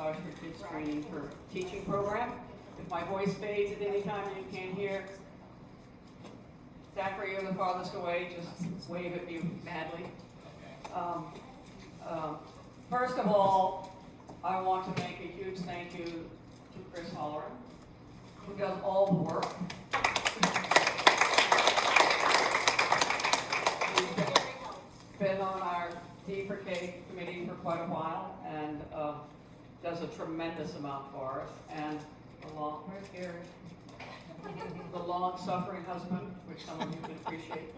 Dressage for Kids Training for Teaching program. If my voice fades at any time and you can't hear, Zachary, you're the farthest away, just wave at me madly. First of all, I want to make a huge thank you to Chris Holleran, who does all the work. He's been on our D4K committee for quite a while and does a tremendous amount for us. And where's Gary? The long-suffering husband, which some of you can appreciate.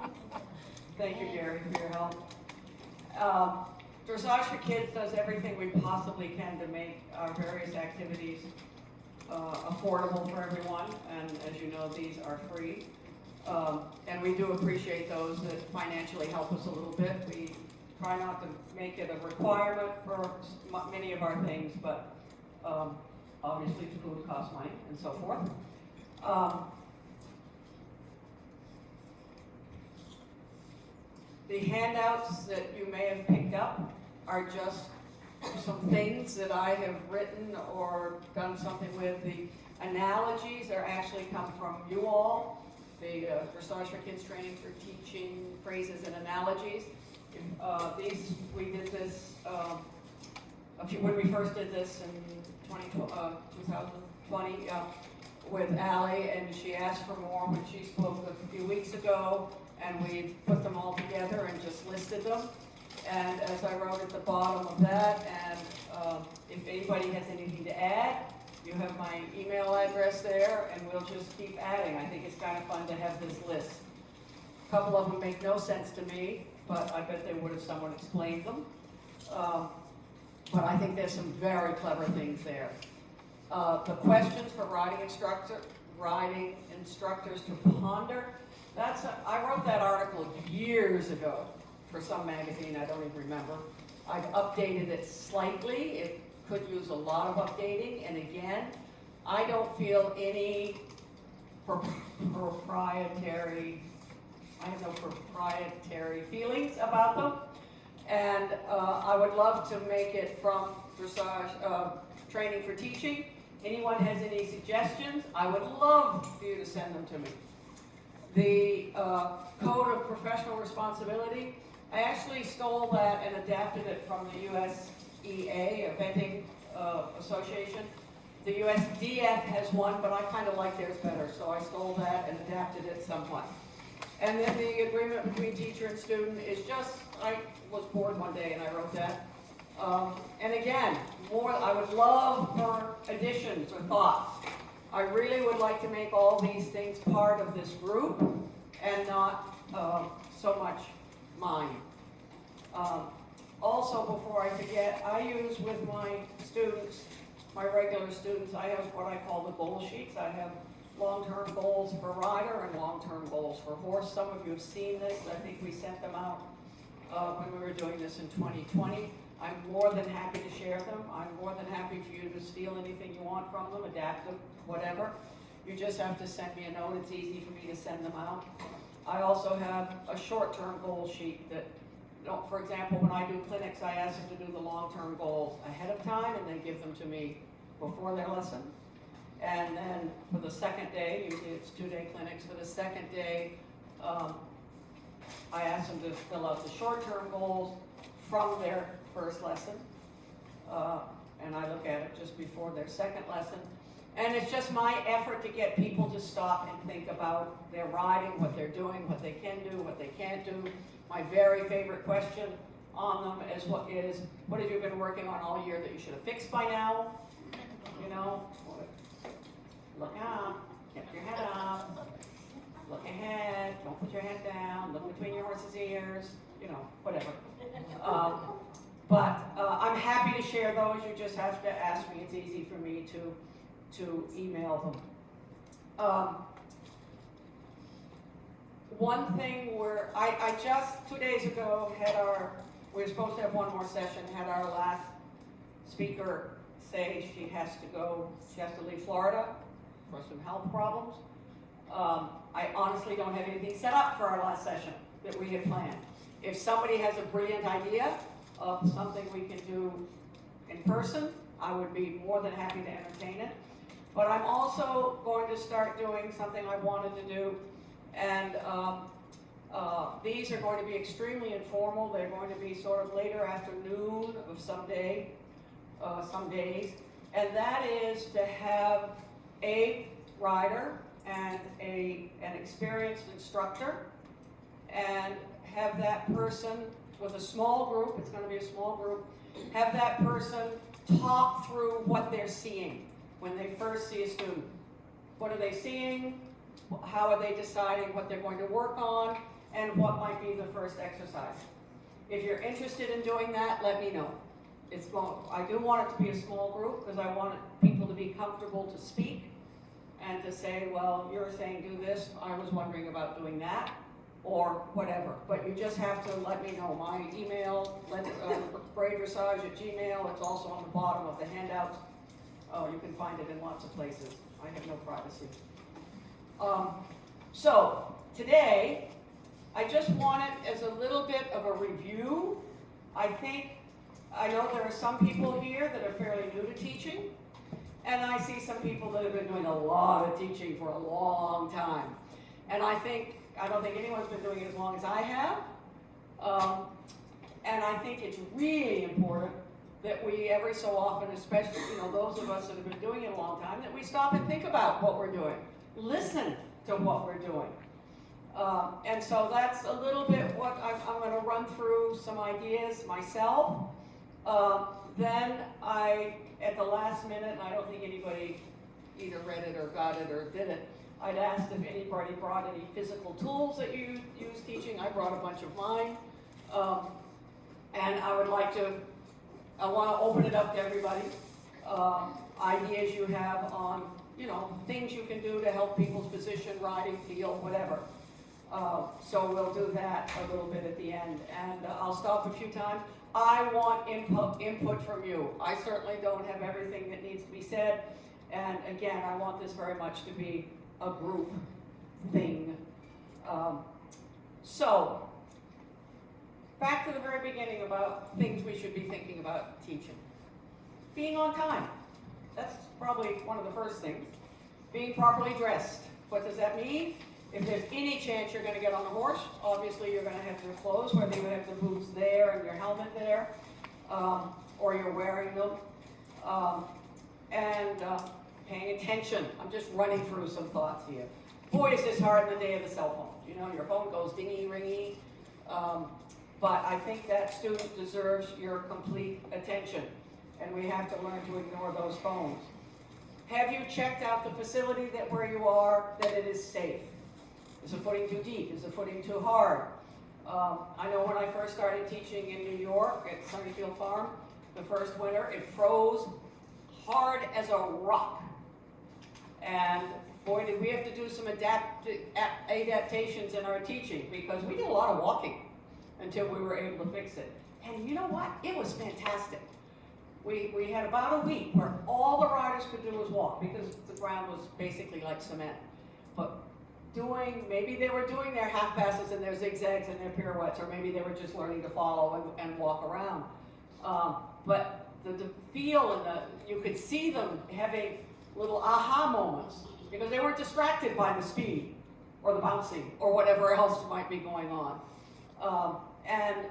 Thank you, Gary, for your help. Dressage for Kids does everything we possibly can to make our various activities affordable for everyone, and as you know, these are free. And we do appreciate those that financially help us a little bit. We try not to make it a requirement for many of our things, but obviously food costs money and so forth. The handouts that you may have picked up are just some things that I have written or done something with. The analogies are actually come from you all, the Dressage for Kids Training for Teaching phrases and analogies. We did this when we first did this in 2020 with Allie, and she asked for more when she spoke a few weeks ago, and we put them all together and just listed them. And as I wrote at the bottom of that, and if anybody has anything to add, you have my email address there, and we'll just keep adding. I think it's kind of fun to have this list. A couple of them make no sense to me, but I bet they would if someone explained them. But I think there's some very clever things there. The questions for riding instructors to ponder. I wrote that article years ago for some magazine, I don't even remember. I've updated it slightly. It could use a lot of updating. And again, I don't feel any proprietary feelings about them. And I would love to make it from Dressage Training for Teaching. Anyone has any suggestions? I would love for you to send them to me. The Code of Professional Responsibility, I actually stole that and adapted it from the USEA, Eventing Association. The USDF has one, but I kind of like theirs better, so I stole that and adapted it somewhat. And then the agreement between teacher and student is just, I was bored one day and I wrote that. And again, I would love for additions or thoughts. I really would like to make all these things part of this group and not so much mine. Also, before I forget, I use with my students, my regular students, I have what I call the goal sheets. I have long-term goals for rider and long-term goals for horse. Some of you have seen this. I think we sent them out when we were doing this in 2020. I'm more than happy to share them. I'm more than happy for you to steal anything you want from them, adapt them, whatever. You just have to send me a note. It's easy for me to send them out. I also have a short-term goal sheet that, for example, when I do clinics, I ask them to do the long-term goals ahead of time, and they give them to me before their lesson. And then for the second day, usually it's 2-day clinics, for the second day, I ask them to fill out the short-term goals from their first lesson, and I look at it just before their second lesson. And it's just my effort to get people to stop and think about their riding, what they're doing, what they can do, what they can't do. My very favorite question on them is what have you been working on all year that you should have fixed by now? You know, look up, keep your head up, look ahead, don't put your head down, look between your horse's ears, you know, whatever. But I'm happy to share those. You just have to ask me. It's easy for me to email them. One thing where I just 2 days ago we were supposed to have one more session, had our last speaker say she has to leave Florida for some health problems. I honestly don't have anything set up for our last session that we had planned. If somebody has a brilliant idea of something we can do in person, I would be more than happy to entertain it. But I'm also going to start doing something I wanted to do, and these are going to be extremely informal. They're going to be sort of later afternoon of some days, and that is to have a rider and an experienced instructor, and have that person with a small group, it's going to be a small group, have that person talk through what they're seeing when they first see a student. What are they seeing? How are they deciding what they're going to work on? And what might be the first exercise? If you're interested in doing that, let me know. I do want it to be a small group because I want people to be comfortable to speak and to say, well, you're saying do this, I was wondering about doing that, or whatever. But you just have to let me know. My email, braidressage@gmail, it's also on the bottom of the handouts. Oh, you can find it in lots of places. I have no privacy. So, today, I just want it as a little bit of a review. I know there are some people here that are fairly new to teaching, and I see some people that have been doing a lot of teaching for a long time. And I don't think anyone's been doing it as long as I have. And I think it's really important that we every so often, especially those of us that have been doing it a long time, that we stop and think about what we're doing. Listen to what we're doing. And so that's a little bit what I'm going to run through some ideas myself. Then at the last minute, and I don't think anybody either read it or got it or did it, I'd asked if anybody brought any physical tools that you use teaching. I brought a bunch of mine. And I want to open it up to everybody. Ideas you have on, things you can do to help people's position, riding, feel, whatever. So we'll do that a little bit at the end. And I'll stop a few times. I want input from you. I certainly don't have everything that needs to be said. And again, I want this very much to be a group thing. So, back to the very beginning about things we should be thinking about teaching. Being on time. That's probably one of the first things. Being properly dressed. What does that mean? If there's any chance you're going to get on a horse, obviously you're going to have your clothes, whether you have the boots there and your helmet there, or you're wearing them. And paying attention. I'm just running through some thoughts here. Boy, is this hard in the day of the cell phone. Your phone goes dingy, ringy. But I think that student deserves your complete attention. And we have to learn to ignore those phones. Have you checked out the facility where you are, that it is safe? Is the footing too deep? Is the footing too hard? I know when I first started teaching in New York at Sunnyfield Farm, the first winter, it froze hard as a rock. And boy, did we have to do some adaptations in our teaching, because we did a lot of walking until we were able to fix it. And you know what? It was fantastic. We had about a week where all the riders could do was walk, because the ground was basically like cement. But maybe they were doing their half passes and their zigzags and their pirouettes, or maybe they were just learning to follow and walk around. But the feel and you could see them having little aha moments, because they weren't distracted by the speed or the bouncing or whatever else might be going on. And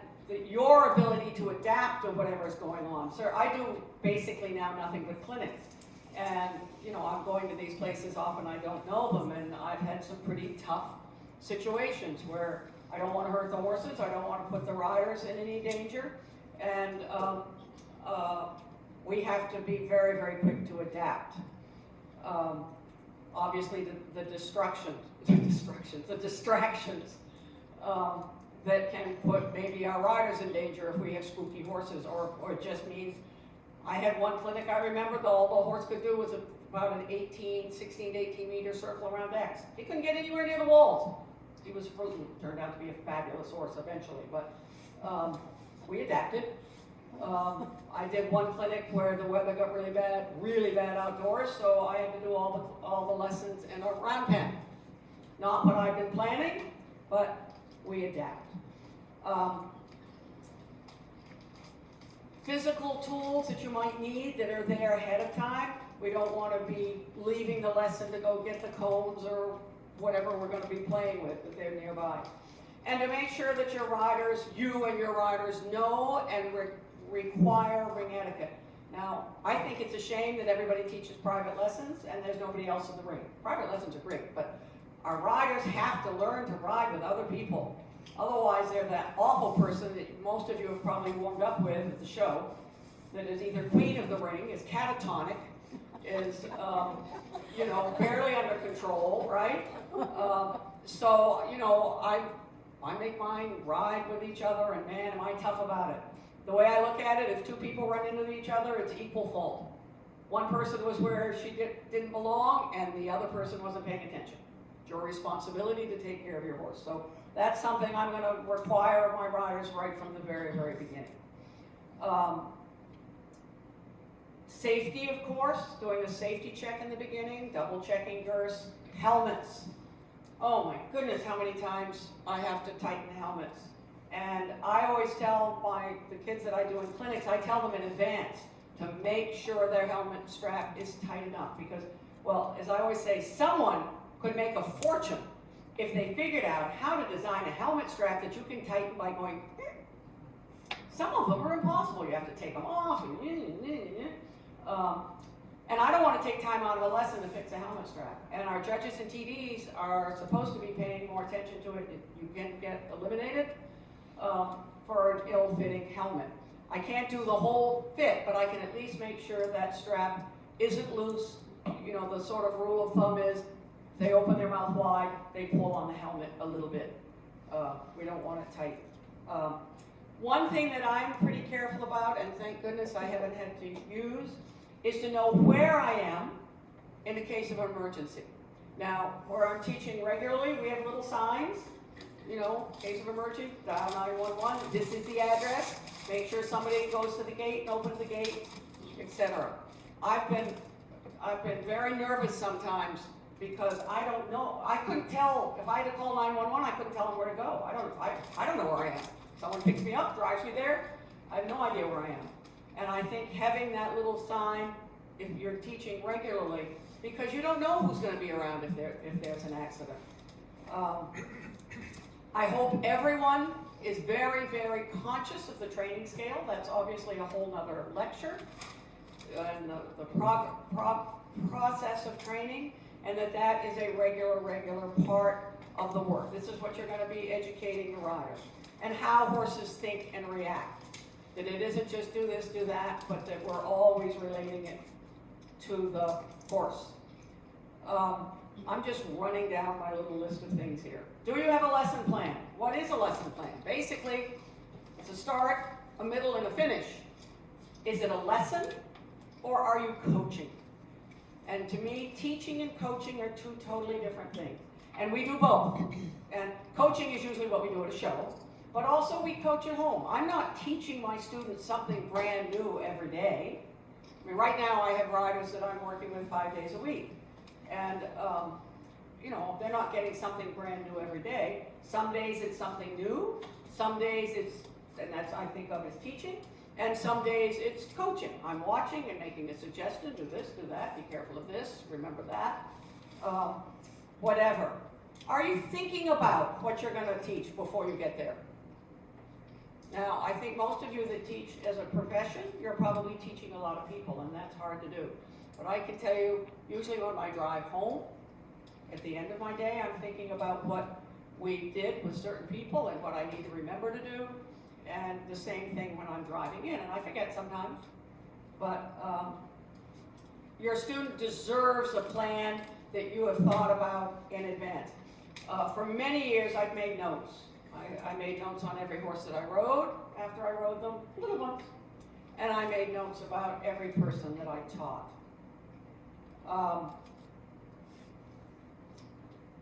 your ability to adapt to whatever is going on. So I do basically now nothing but clinics. And, I'm going to these places often, I don't know them, and I've had some pretty tough situations where I don't want to hurt the horses, I don't want to put the riders in any danger, and we have to be very, very quick to adapt. Obviously, the distractions that can put maybe our riders in danger if we have spooky horses, or it just means, I had one clinic I remember, all the horse could do was about an 16 to 18 meter circle around X. He couldn't get anywhere near the walls. He was frozen. Turned out to be a fabulous horse eventually, but we adapted. I did one clinic where the weather got really bad outdoors, so I had to do all the lessons in a round pen. Not what I've been planning, but we adapt. physical tools that you might need that are there ahead of time. We don't want to be leaving the lesson to go get the cones or whatever we're going to be playing with if they're nearby. And to make sure that your riders, you and your riders, know and require ring etiquette. Now, I think it's a shame that everybody teaches private lessons and there's nobody else in the ring. Private lessons are great, but our riders have to learn to ride with other people. Otherwise, they're that awful person that most of you have probably warmed up with at the show, that is either queen of the ring, is catatonic, is, barely under control, right? So, I make mine ride with each other, and man, am I tough about it. The way I look at it, if two people run into each other, it's equal fault. One person was where she didn't belong, and the other person wasn't paying attention. It's your responsibility to take care of your horse. So that's something I'm going to require of my riders right from the very, very beginning. Safety, of course, doing a safety check in the beginning, double checking girths, helmets. Oh my goodness, how many times I have to tighten helmets. And I always tell the kids that I do in clinics, I tell them in advance to make sure their helmet strap is tight enough because, well, as I always say, someone could make a fortune if they figured out how to design a helmet strap that you can tighten by going, some of them are impossible. You have to take them off. And I don't want to take time out of a lesson to fix a helmet strap. And our judges and TDs are supposed to be paying more attention to it. You can get eliminated for an ill-fitting helmet. I can't do the whole fit, but I can at least make sure that strap isn't loose. The sort of rule of thumb is they open their mouth wide, they pull on the helmet a little bit. We don't want it tight. One thing that I'm pretty careful about, and thank goodness I haven't had to use, is to know where I am in the case of an emergency. Now, where I'm teaching regularly, we have little signs, case of emergency, dial 911, this is the address, make sure somebody goes to the gate and opens the gate, etc. I've been very nervous sometimes because I don't know. I couldn't tell, if I had to call 911, I couldn't tell them where to go. I don't know where I am. Someone picks me up, drives me there, I have no idea where I am. And I think having that little sign, if you're teaching regularly, because you don't know who's going to be around if there's an accident. I hope everyone is very, very conscious of the training scale. That's obviously a whole other lecture. And the process of training, and that is a regular part of the work. This is what you're going to be educating the rider. And how horses think and react. That it isn't just do this, do that, but that we're always relating it to the horse. I'm just running down my little list of things here. Do you have a lesson plan? What is a lesson plan? Basically, it's a start, a middle, and a finish. Is it a lesson, or are you coaching? And to me, teaching and coaching are two totally different things. And we do both. And coaching is usually what we do at a show. But also we coach at home. I'm not teaching my students something brand new every day. I mean, right now I have riders that I'm working with 5 days a week. And, they're not getting something brand new every day. Some days it's something new. Some days and that's I think of as teaching. And some days it's coaching. I'm watching and making a suggestion, do this, do that, be careful of this, remember that. Whatever. Are you thinking about what you're going to teach before you get there? Now, I think most of you that teach as a profession, you're probably teaching a lot of people, and that's hard to do. But I can tell you, usually when I drive home, at the end of my day, I'm thinking about what we did with certain people and what I need to remember to do, and the same thing when I'm driving in, and I forget sometimes. But your student deserves a plan that you have thought about in advance. For many years, I've made notes. I made notes on every horse that I rode, after I rode them, little ones. And I made notes about every person that I taught.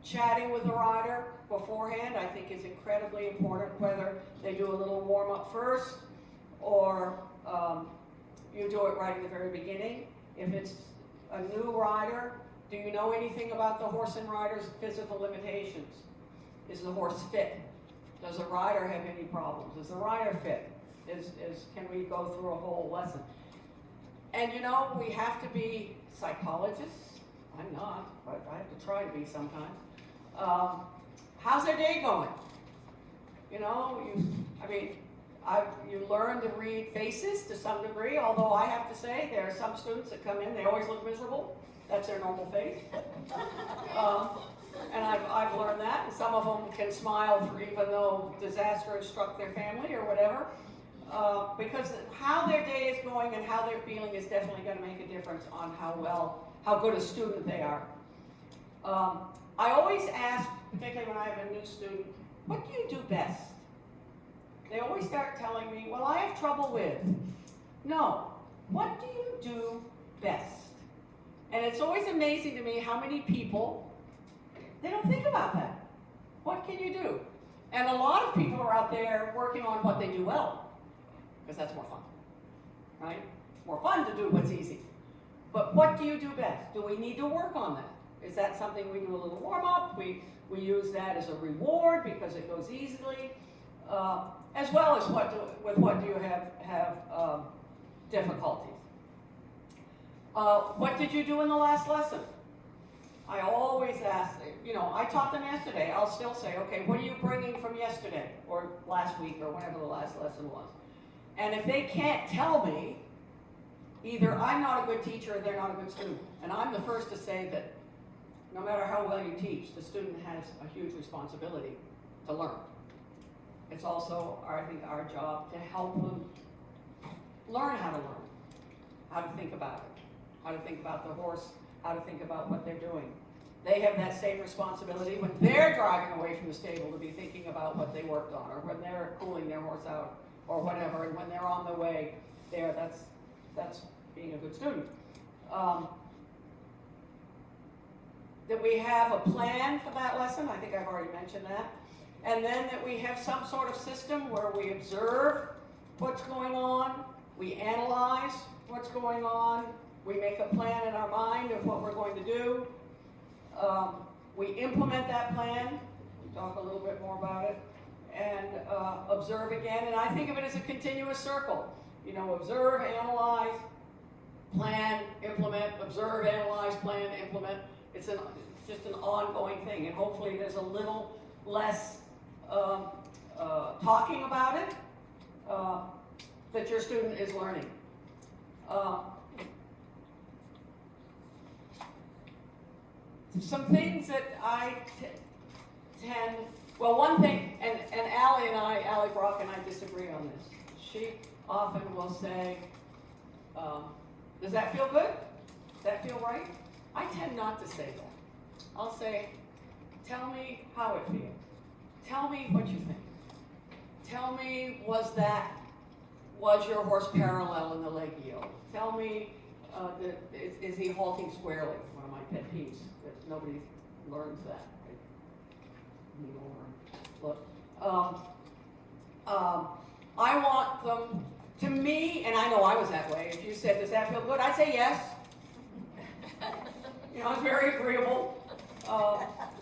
Chatting with the rider beforehand, I think, is incredibly important, whether they do a little warm-up first or you do it right at the very beginning. If it's a new rider, do you know anything about the horse and rider's physical limitations? Is the horse fit? Does the rider have any problems? Is the rider fit? is can we go through a whole lesson? And you know, we have to be psychologists. I'm not, but I have to try to be sometimes. How's their day going? You know, you learn to read faces to some degree, although I have to say there are some students that come in, they always look miserable. That's their normal face. And I've learned that. And some of them can smile for even though disaster has struck their family or whatever. Because how their day is going and how they're feeling is definitely going to make a difference on how good a student they are. I always ask, particularly when I have a new student, what do you do best? They always start telling me, well, I have trouble with. No, what do you do best? And it's always amazing to me how many people, they don't think about that. What can you do? And a lot of people are out there working on what they do well, because that's more fun, right? It's more fun to do what's easy. But what do you do best? Do we need to work on that? Is that something we do a little warm up? We use that as a reward because it goes easily, as well as what do you have difficulties? What did you do in the last lesson? I always ask, you know, I taught them yesterday. I'll still say, okay, what are you bringing from yesterday or last week or whenever the last lesson was? And if they can't tell me, either I'm not a good teacher or they're not a good student. And I'm the first to say that no matter how well you teach, the student has a huge responsibility to learn. It's also, I think, our job to help them learn how to learn, how to think about it, how to think about the horse, how to think about what they're doing. They have that same responsibility when they're driving away from the stable to be thinking about what they worked on, or when they're cooling their horse out, or whatever, and when they're on the way there, that's being a good student. That we have a plan for that lesson, I think I've already mentioned that. And then that we have some sort of system where we observe what's going on, we analyze what's going on, we make a plan in our mind of what we're going to do, we implement that plan, we talk a little bit more about it, and observe again. And I think of it as a continuous circle. You know, observe, analyze, plan, implement, observe, analyze, plan, implement. It's just an ongoing thing, and hopefully there's a little less talking about it that your student is learning. Some things that I tend, well, one thing, and Allie Brock and I disagree on this. She often will say, does that feel good? Does that feel right? I tend not to say that. I'll say, tell me how it feels. Tell me what you think. Tell me, was your horse parallel in the leg yield? Tell me, is he halting squarely? One of my pet peeves, that nobody learns that. Look, I want them, to me, and I know I was that way, if you said, does that feel good? I'd say yes. You know, it's very agreeable.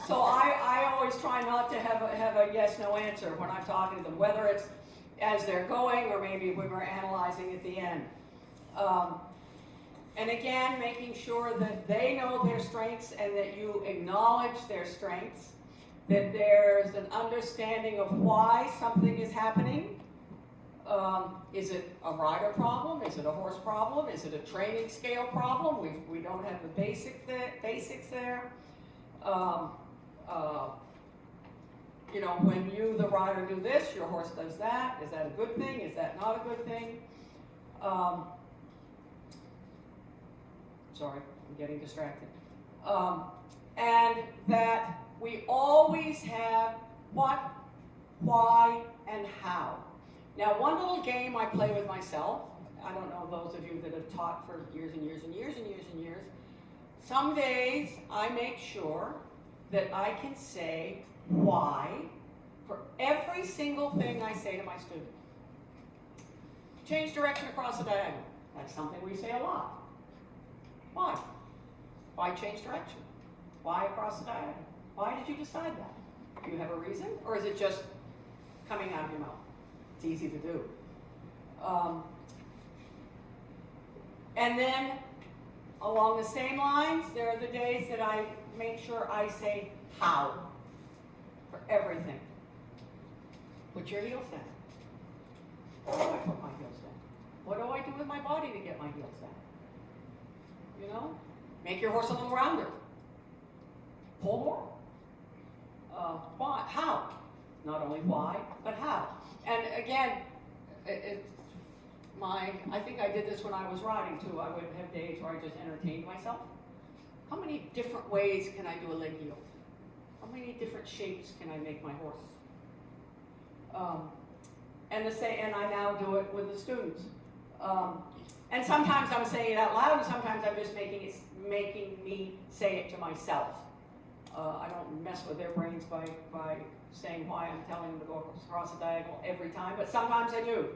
So I always try not to have a yes/no answer when I'm talking to them, whether it's as they're going or maybe when we're analyzing at the end. And again, making sure that they know their strengths and that you acknowledge their strengths, that there's an understanding of why something is happening. Is it a rider problem? Is it a horse problem? Is it a training scale problem? We don't have the basics there. You know, when you, the rider, do this, your horse does that. Is that a good thing? Is that not a good thing? Sorry, I'm getting distracted. And that we always have what, why, and how. Now, one little game I play with myself, I don't know those of you that have taught for years and years and years and years and years, some days I make sure that I can say why for every single thing I say to my student. Change direction across the diagonal. That's something we say a lot. Why? Why change direction? Why across the diagonal? Why did you decide that? Do you have a reason? Or is it just coming out of your mouth? It's easy to do. And then, along the same lines, there are the days that I make sure I say how for everything. Put your heels down. How do I put my heels down? What do I do with my body to get my heels down? You know? Make your horse a little rounder. Pull more. Why? How? Not only why, but how. And again, I think I did this when I was riding too. I would have days where I just entertained myself. How many different ways can I do a leg yield? How many different shapes can I make my horse? And I now do it with the students. And sometimes I'm saying it out loud, and sometimes I'm just making me say it to myself. I don't mess with their brains by saying why I'm telling them to go across a diagonal every time, but sometimes I do.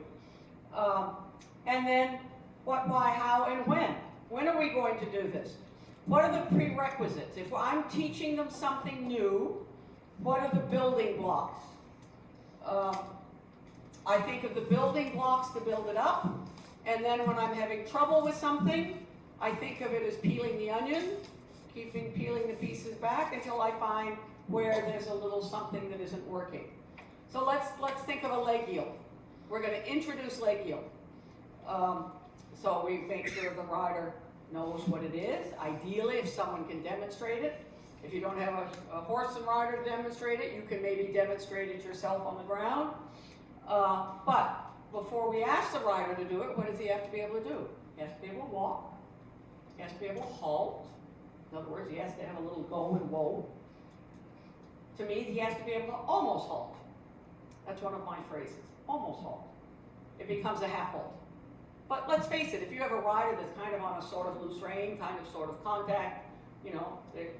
And then what, why, how, and when. When are we going to do this? What are the prerequisites? If I'm teaching them something new, what are the building blocks? I think of the building blocks to build it up, and then when I'm having trouble with something, I think of it as peeling the onion, peeling the pieces back until I find where there's a little something that isn't working. So let's think of a leg yield. We're going to introduce leg yield. So we make sure the rider knows what it is. Ideally, if someone can demonstrate it. If you don't have a horse and rider to demonstrate it, you can maybe demonstrate it yourself on the ground. But before we ask the rider to do it, what does he have to be able to do? He has to be able to walk. He has to be able to halt. In other words, he has to have a little go and whoa. To me, he has to be able to almost halt. That's one of my phrases, almost halt. It becomes a half halt. But let's face it, if you have a rider that's kind of on a sort of loose rein, kind of sort of contact, you know, they're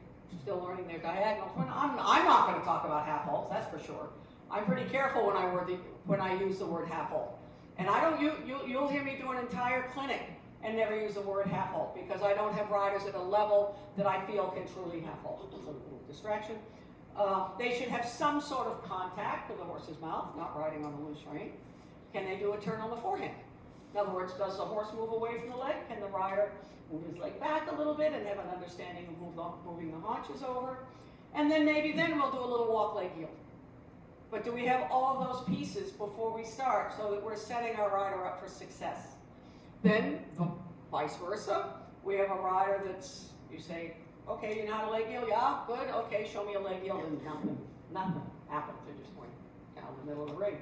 still learning their diagonals. I'm not going to talk about half halts, that's for sure. I'm pretty careful when I use the word half halt. And I don't, you'll hear me do an entire clinic and never use the word half halt because I don't have riders at a level that I feel can truly half halt. It's a little distraction. They should have some sort of contact with the horse's mouth, not riding on a loose rein. Can they do a turn on the forehand? In other words, does the horse move away from the leg? Can the rider move his leg back a little bit and have an understanding of moving the haunches over? And then maybe we'll do a little walk leg yield. But do we have all of those pieces before we start so that we're setting our rider up for success? Then, vice versa, we have a rider that's, you say, okay, you know how to leg yield? Yeah, good, okay, show me a leg yield, and nothing happens. They just went down the middle of the ring.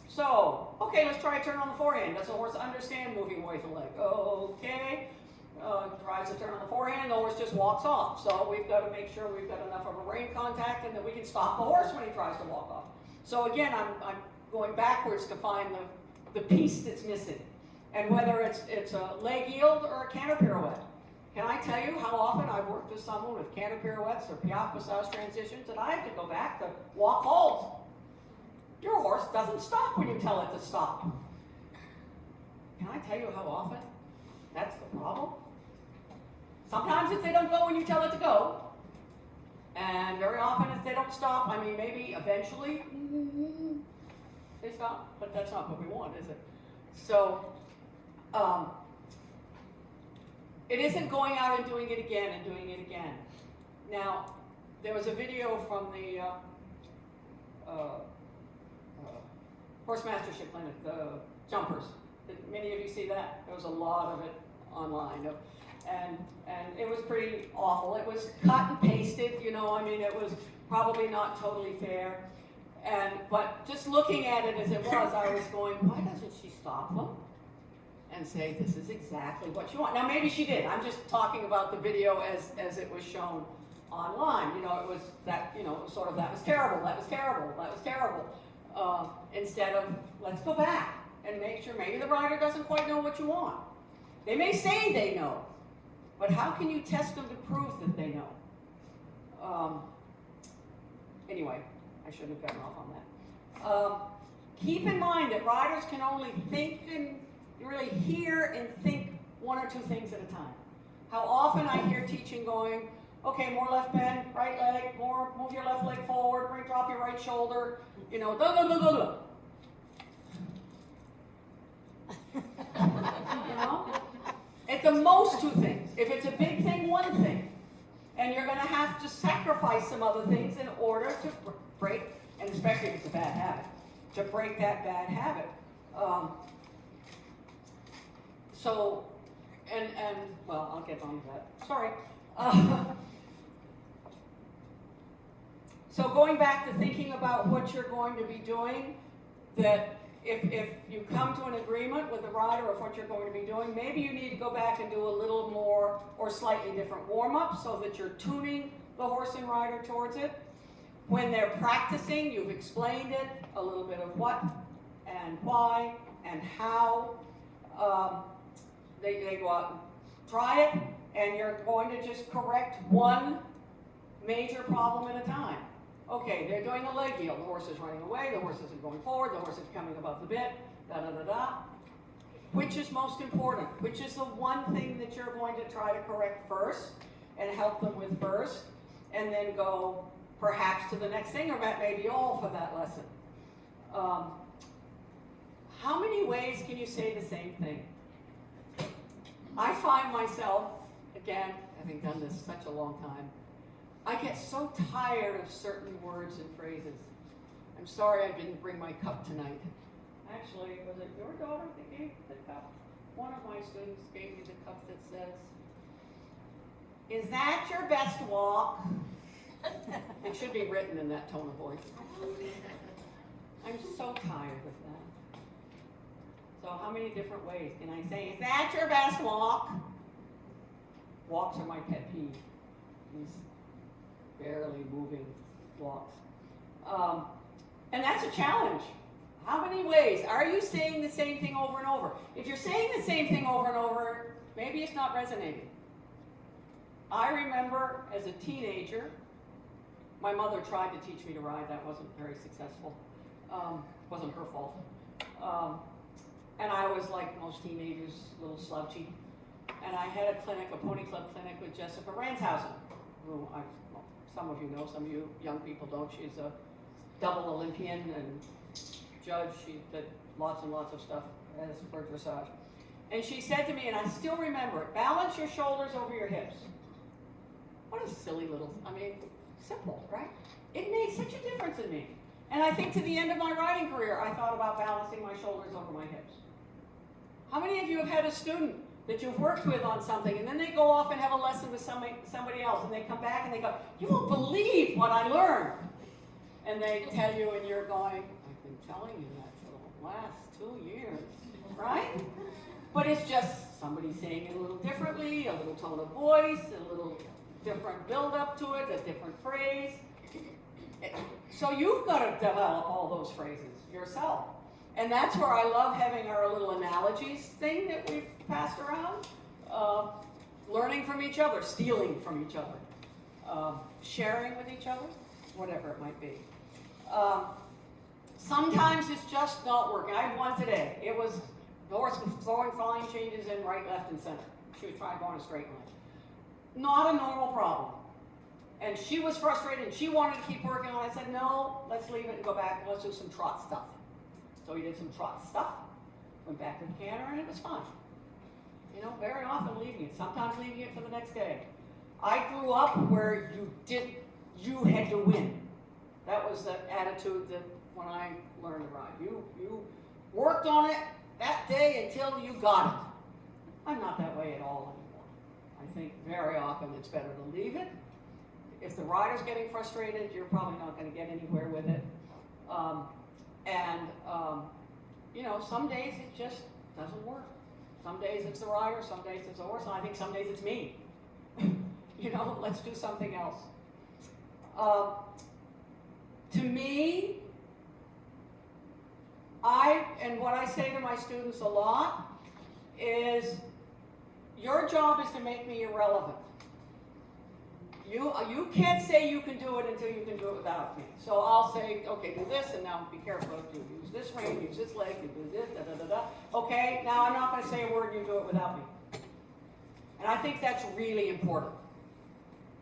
So, okay, let's try a turn on the forehand. Does the horse understand moving away from the leg? Okay. Tries to turn on the forehand, the horse just walks off. So we've got to make sure we've got enough of a rein contact and that we can stop the horse when he tries to walk off. So again, I'm going backwards to find the piece that's missing. And whether it's a leg yield or a canter pirouette. Can I tell you how often I've worked with someone with canter pirouettes or piaffe massage transitions and I have to go back to walk halt. Your horse doesn't stop when you tell it to stop. Can I tell you how often that's the problem? Sometimes if they don't go when you tell it to go, and very often if they don't stop, I mean maybe eventually they stop, but that's not what we want, is it? So it isn't going out and doing it again and doing it again. Now, there was a video from the Horse Mastership Clinic, the jumpers. Did many of you see that? There was a lot of it online. And it was pretty awful. It was cut and pasted, you know, I mean, it was probably not totally fair. But just looking at it as it was, I was going, why doesn't she stop them and say, this is exactly what you want? Now, maybe she did. I'm just talking about the video as it was shown online. You know, it was that, you know, sort of, that was terrible, that was terrible, that was terrible. Instead of, let's go back and make sure maybe the rider doesn't quite know what you want. They may say they know, but how can you test them to prove that they know? Anyway, I shouldn't have gotten off on that. Keep in mind that riders can only think and really hear and think one or two things at a time. How often I hear teaching going, okay, more left bend, right leg, more, move your left leg forward, drop your right shoulder, you know, You know? At the most, 2 things. If it's a big thing, 1 thing. And you're going to have to sacrifice some other things in order to break, and especially if it's a bad habit, to break that bad habit. Well, I'll get on to that. Sorry. So going back to thinking about what you're going to be doing, that if you come to an agreement with the rider of what you're going to be doing, maybe you need to go back and do a little more or slightly different warm-up so that you're tuning the horse and rider towards it. When they're practicing, you've explained it, a little bit of what and why and how. They go out and try it, and you're going to just correct one major problem at a time. Okay, they're doing a leg heel. The horse is running away, the horse isn't going forward, the horse is coming above the bit, da-da-da-da. Which is most important? Which is the one thing that you're going to try to correct first and help them with first, and then go perhaps to the next thing, or that may be all for that lesson. How many ways can you say the same thing? I find myself, again, having done this such a long time, I get so tired of certain words and phrases. I'm sorry I didn't bring my cup tonight. Actually, was it your daughter that gave the cup? One of my students gave me the cup that says, "Is that your best walk?" It should be written in that tone of voice. I'm so tired of that. So how many different ways can I say, "Is that your best walk?" Walks are my pet peeve. These barely moving walks. And that's a challenge. How many ways? Are you saying the same thing over and over? If you're saying the same thing over and over, maybe it's not resonating. I remember as a teenager, my mother tried to teach me to ride. That wasn't very successful. Wasn't her fault. And I was like most teenagers, a little slouchy. And I had a clinic, a pony club clinic with Jessica Ranshausen, who some of you know, some of you young people don't. She's a double Olympian and judge. She did lots and lots of stuff as for dressage. And she said to me, and I still remember it, balance your shoulders over your hips. What a silly little, simple, right? It made such a difference in me. And I think to the end of my riding career, I thought about balancing my shoulders over my hips. How many of you have had a student that you've worked with on something, and then they go off and have a lesson with somebody else, and they come back and they go, "You won't believe what I learned." And they tell you, and you're going, "I've been telling you that for the last 2 years," right? But it's just somebody saying it a little differently, a little tone of voice, a little different build-up to it, a different phrase. So you've got to develop all those phrases yourself. And that's where I love having our little analogies thing that we've passed around. Learning from each other, stealing from each other, sharing with each other, whatever it might be. Sometimes it's just not working. I had one today. It was the horse was throwing fine changes in right, left, and center. She was trying to go on a straight line. Not a normal problem. And she was frustrated, and she wanted to keep working on it. I said, "No, let's leave it and go back and let's do some trot stuff." So we did some trot stuff, went back to the canter, and it was fun. Very often leaving it, sometimes leaving it for the next day. I grew up where you had to win. That was the attitude that when I learned to ride. You worked on it that day until you got it. I'm not that way at all anymore. I think very often it's better to leave it. If the rider's getting frustrated, you're probably not going to get anywhere with it. Some days it just doesn't work. Some days it's the rider, some days it's the horse, and I think some days it's me. Let's do something else. To me, what I say to my students a lot is, your job is to make me irrelevant. You can't say you can do it until you can do it without me. So I'll say, "Okay, do this, and now be careful. You use this rein, use this leg, you do this, da-da-da-da. Okay, now I'm not going to say a word, you do it without me." And I think that's really important.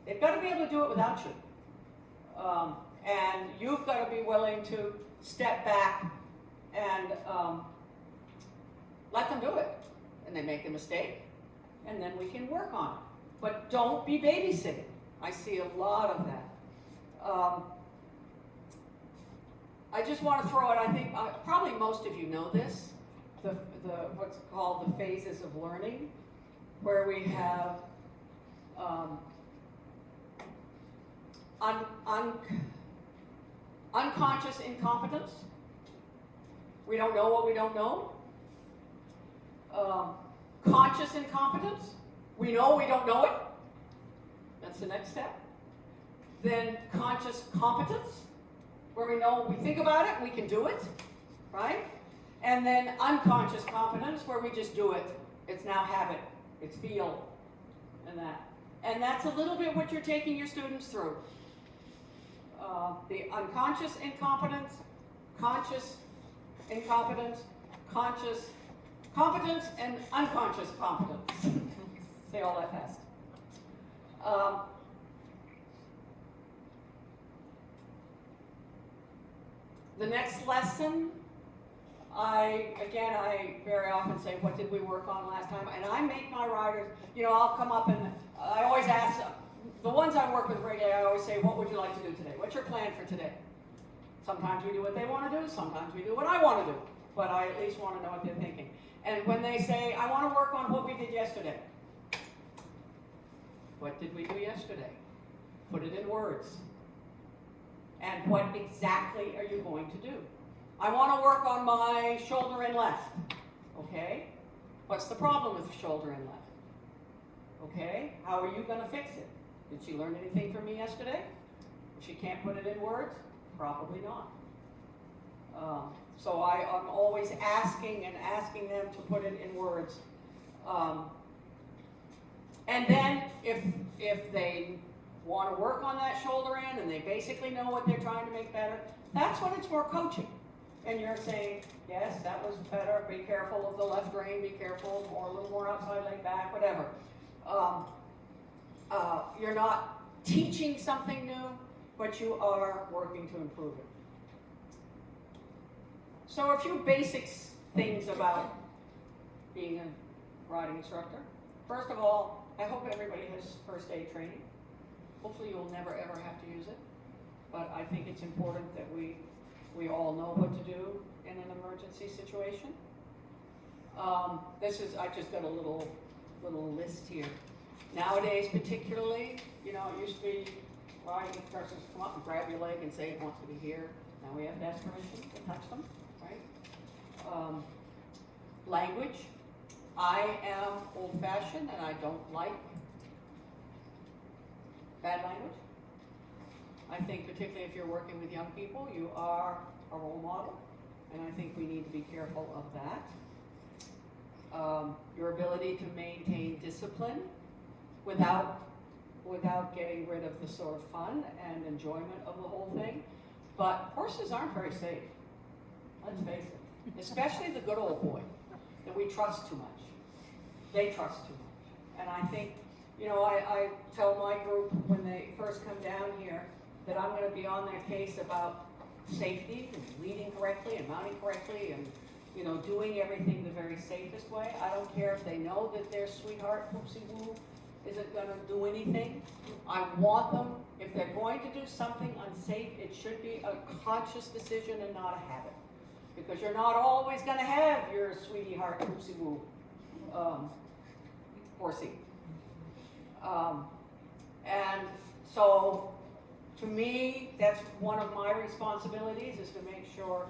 They've got to be able to do it without you. And you've got to be willing to step back and let them do it. And they make a mistake, and then we can work on it. But don't be babysitting. I see a lot of that. I just want to throw it, I think, probably most of you know this, what's called the phases of learning, where we have unconscious incompetence. We don't know what we don't know. Conscious incompetence. We know we don't know it. That's the next step. Then conscious competence, where we know we think about it, we can do it, right? And then unconscious competence, where we just do it. It's now habit, it's feel, and that. And that's a little bit what you're taking your students through. The unconscious incompetence, conscious incompetence, conscious competence, and unconscious competence. Say all that fast. The next lesson, I very often say, what did we work on last time? And I make my riders, I'll come up and I always ask, the ones I work with regularly, I always say, what would you like to do today? What's your plan for today? Sometimes we do what they want to do, sometimes we do what I want to do, but I at least want to know what they're thinking. And when they say, I want to work on what we did yesterday. What did we do yesterday? Put it in words. And what exactly are you going to do? I want to work on my shoulder and left. Okay? What's the problem with shoulder and left? Okay? How are you going to fix it? Did she learn anything from me yesterday? If she can't put it in words, probably not. So I'm always asking them to put it in words. And then if they want to work on that shoulder in and they basically know what they're trying to make better, that's when it's more coaching. And you're saying, yes, that was better, be careful of the left rein, be careful, a little more outside leg back, whatever. You're not teaching something new, but you are working to improve it. So a few basic things about being a riding instructor. First of all, I hope everybody has first aid training. Hopefully you'll never ever have to use it, but I think it's important that we all know what to do in an emergency situation. I just got a little list here. Nowadays particularly, it used to be riding instructors come up and grab your leg and say it wants to be here. Now we have to ask permission to touch them, right? Language. I am old-fashioned and I don't like bad language. I think particularly if you're working with young people, you are a role model, and I think we need to be careful of that. Your ability to maintain discipline without getting rid of the sort of fun and enjoyment of the whole thing. But horses aren't very safe, let's face it, especially the good old boy that we trust too much. They trust too much. And I think, I tell my group when they first come down here that I'm going to be on their case about safety and leading correctly and mounting correctly and, doing everything the very safest way. I don't care if they know that their sweetheart, whoopsie-woo, isn't going to do anything. I want them, if they're going to do something unsafe, it should be a conscious decision and not a habit. Because you're not always going to have your sweetie heart, whoopsie-woo, horsey. And so, to me, that's one of my responsibilities, is to make sure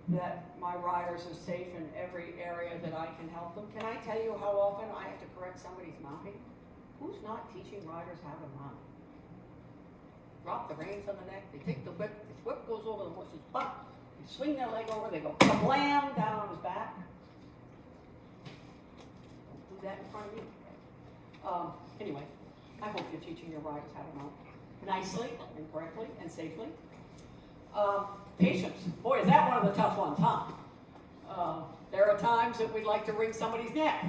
that my riders are safe in every area that I can help them. Can I tell you how often I have to correct somebody's mounting? Who's not teaching riders how to mount? Drop the reins on the neck, they take the whip goes over the horse's butt, they swing their leg over, they go kablam down on his back. Don't do that in front of me. Anyway, I hope you're teaching your riders how to mount nicely and correctly and safely. Patience. Boy, is that one of the tough ones, huh? There are times that we'd like to wring somebody's neck.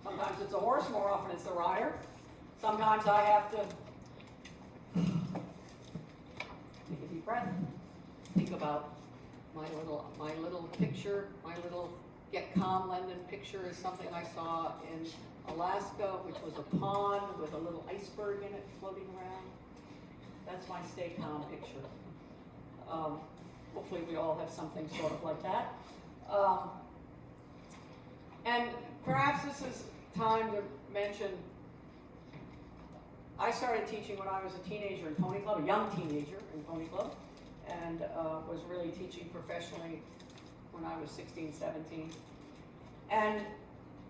Sometimes it's a horse, more often it's the rider. Sometimes I have to take a deep breath, think about my little picture, my little get calm Lendon picture is something I saw in Alaska, which was a pond with a little iceberg in it floating around. That's my stay calm picture. Hopefully we all have something sort of like that. And perhaps this is time to mention, I started teaching when I was a teenager in Pony Club, a young teenager in Pony Club, and was really teaching professionally when I was 16, 17. And,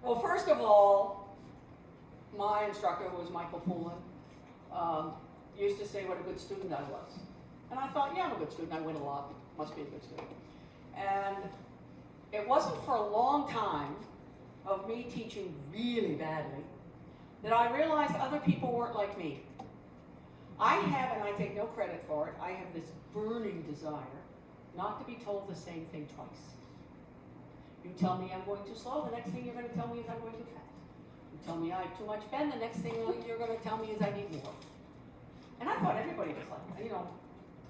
well, first of all, my instructor, who was Michael Poulin, used to say what a good student I was. And I thought, yeah, I'm a good student, I win a lot, must be a good student. And it wasn't for a long time of me teaching really badly that I realized other people weren't like me. I have, and I take no credit for it, I have this burning desire not to be told the same thing twice. You tell me I'm going too slow, the next thing you're going to tell me is I'm going too fast. You tell me I have too much pen, the next thing you're going to tell me is I need more. And I thought everybody was like that, you know.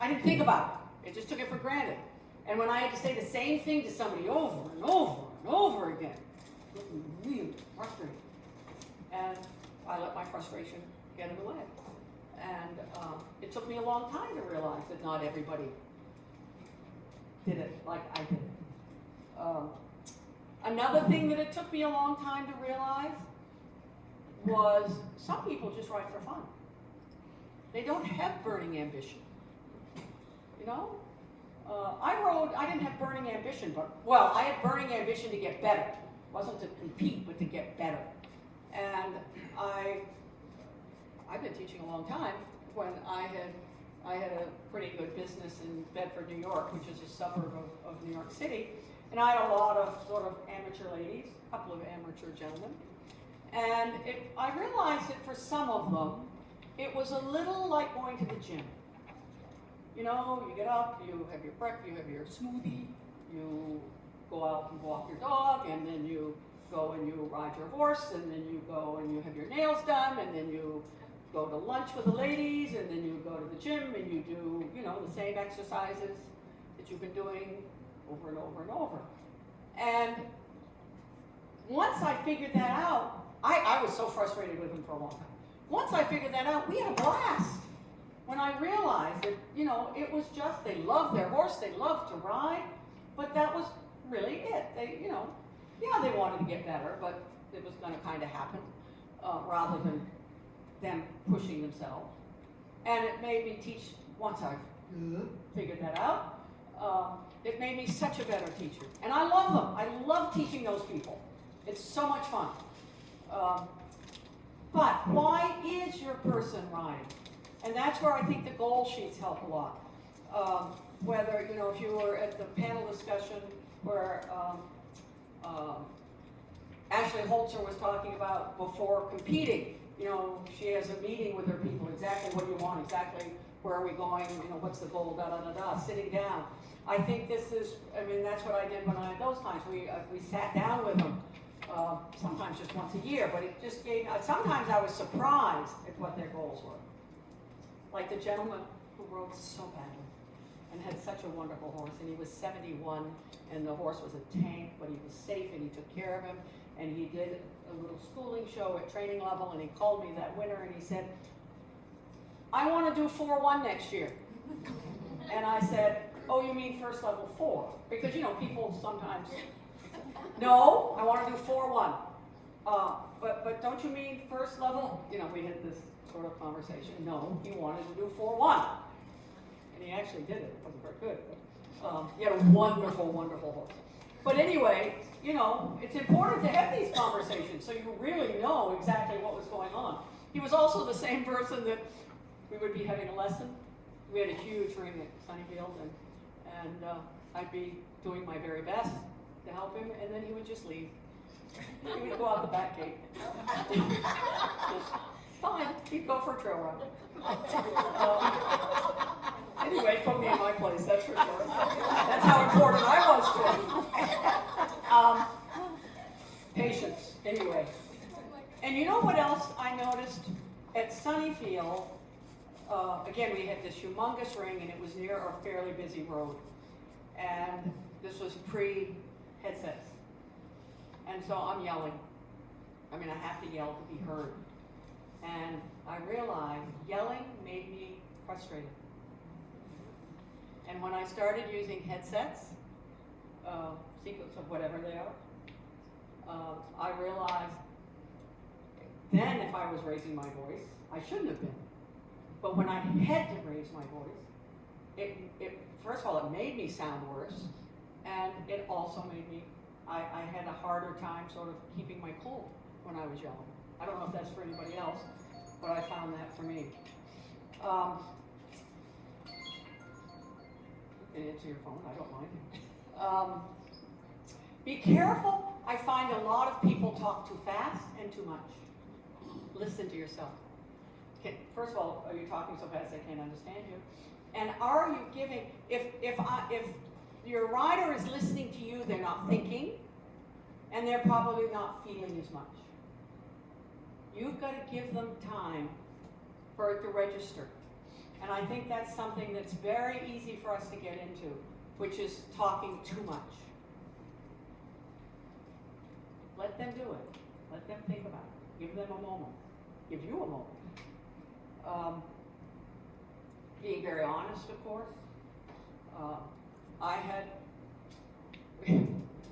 I didn't think about it. I just took it for granted. And when I had to say the same thing to somebody over and over and over again, it was really frustrating. And I let my frustration get in the way. And it took me a long time to realize that not everybody did it like I did it. Another thing that it took me a long time to realize was some people just write for fun. They don't have burning ambition. You know? I didn't have burning ambition, but, well, I had burning ambition to get better. It wasn't to compete, but to get better. And I've been teaching a long time when I had a pretty good business in Bedford, New York, which is a suburb of New York City. And I had a lot of sort of amateur ladies, a couple of amateur gentlemen. And I realized that for some of them, it was a little like going to the gym. You know, you get up, you have your breakfast, you have your smoothie, you go out and walk your dog, and then you go and you ride your horse, and then you go and you have your nails done, and then you go to lunch with the ladies, and then you go to the gym and you do, you know, the same exercises that you've been doing over and over and over. And once I figured that out, I was so frustrated with them for a long time. Once I figured that out, we had a blast. When I realized that, you know, it was just, they loved their horse, they loved to ride, but that was really it. They, you know, yeah, they wanted to get better, but it was going to kind of happen rather than them pushing themselves. And it made me teach, once I figured that out, it made me such a better teacher. And I love them. I love teaching those people. It's so much fun. But why is your person riding? And that's where I think the goal sheets help a lot. Whether, you know, if you were at the panel discussion where Ashley Holzer was talking about before competing, you know, she has a meeting with her people, exactly what do you want, exactly where are we going, you know, what's the goal, sitting down. I think this is, I mean, that's what I did when I had those times. We sat down with them, sometimes just once a year, but it just gave, sometimes I was surprised at what their goals were. Like the gentleman who rode so badly and had such a wonderful horse, and he was 71, and the horse was a tank, but he was safe, and he took care of him, and he did a little schooling show at training level, and he called me that winter, and he said, I want to do 4-1 next year. And I said, oh, you mean first level 4? Because, you know, people sometimes, no, I want to do 4-1. But don't you mean first level? You know, we had this sort of conversation. No, he wanted to do 4-1. And he actually did it. It wasn't very good. But, he had a wonderful, wonderful horse. But anyway, you know, it's important to have these conversations so you really know exactly what was going on. He was also the same person that we would be having a lesson. We had a huge ring at Sunnyfield, and I'd be doing my very best to help him, and then he would just leave. He would go out the back gate. Fine, he'd go for a trail run. Anyway, put me in my place, that's for sure. That's how important I was to him. Patience, anyway. And you know what else I noticed? At Sunnyfield, again, we had this humongous ring, and it was near a fairly busy road. And this was pre-headsets. And so I'm yelling. I mean, I have to yell to be heard. And I realized yelling made me frustrated. And when I started using headsets, sequence of whatever they are, I realized then if I was raising my voice, I shouldn't have been. But when I had to raise my voice, it first of all, it made me sound worse, and it also made me, I had a harder time sort of keeping my cool when I was yelling. I don't know if that's for anybody else, but I found that for me. You can answer your phone, I don't mind. Be careful. I find a lot of people talk too fast and too much. Listen to yourself. Okay, first of all, are you talking so fast I can't understand you? And are you giving, if your rider is listening to you, they're not thinking, and they're probably not feeling as much. You've got to give them time for it to register. And I think that's something that's very easy for us to get into, which is talking too much. Let them do it. Let them think about it. Give them a moment. Give you a moment. Being very honest, of course.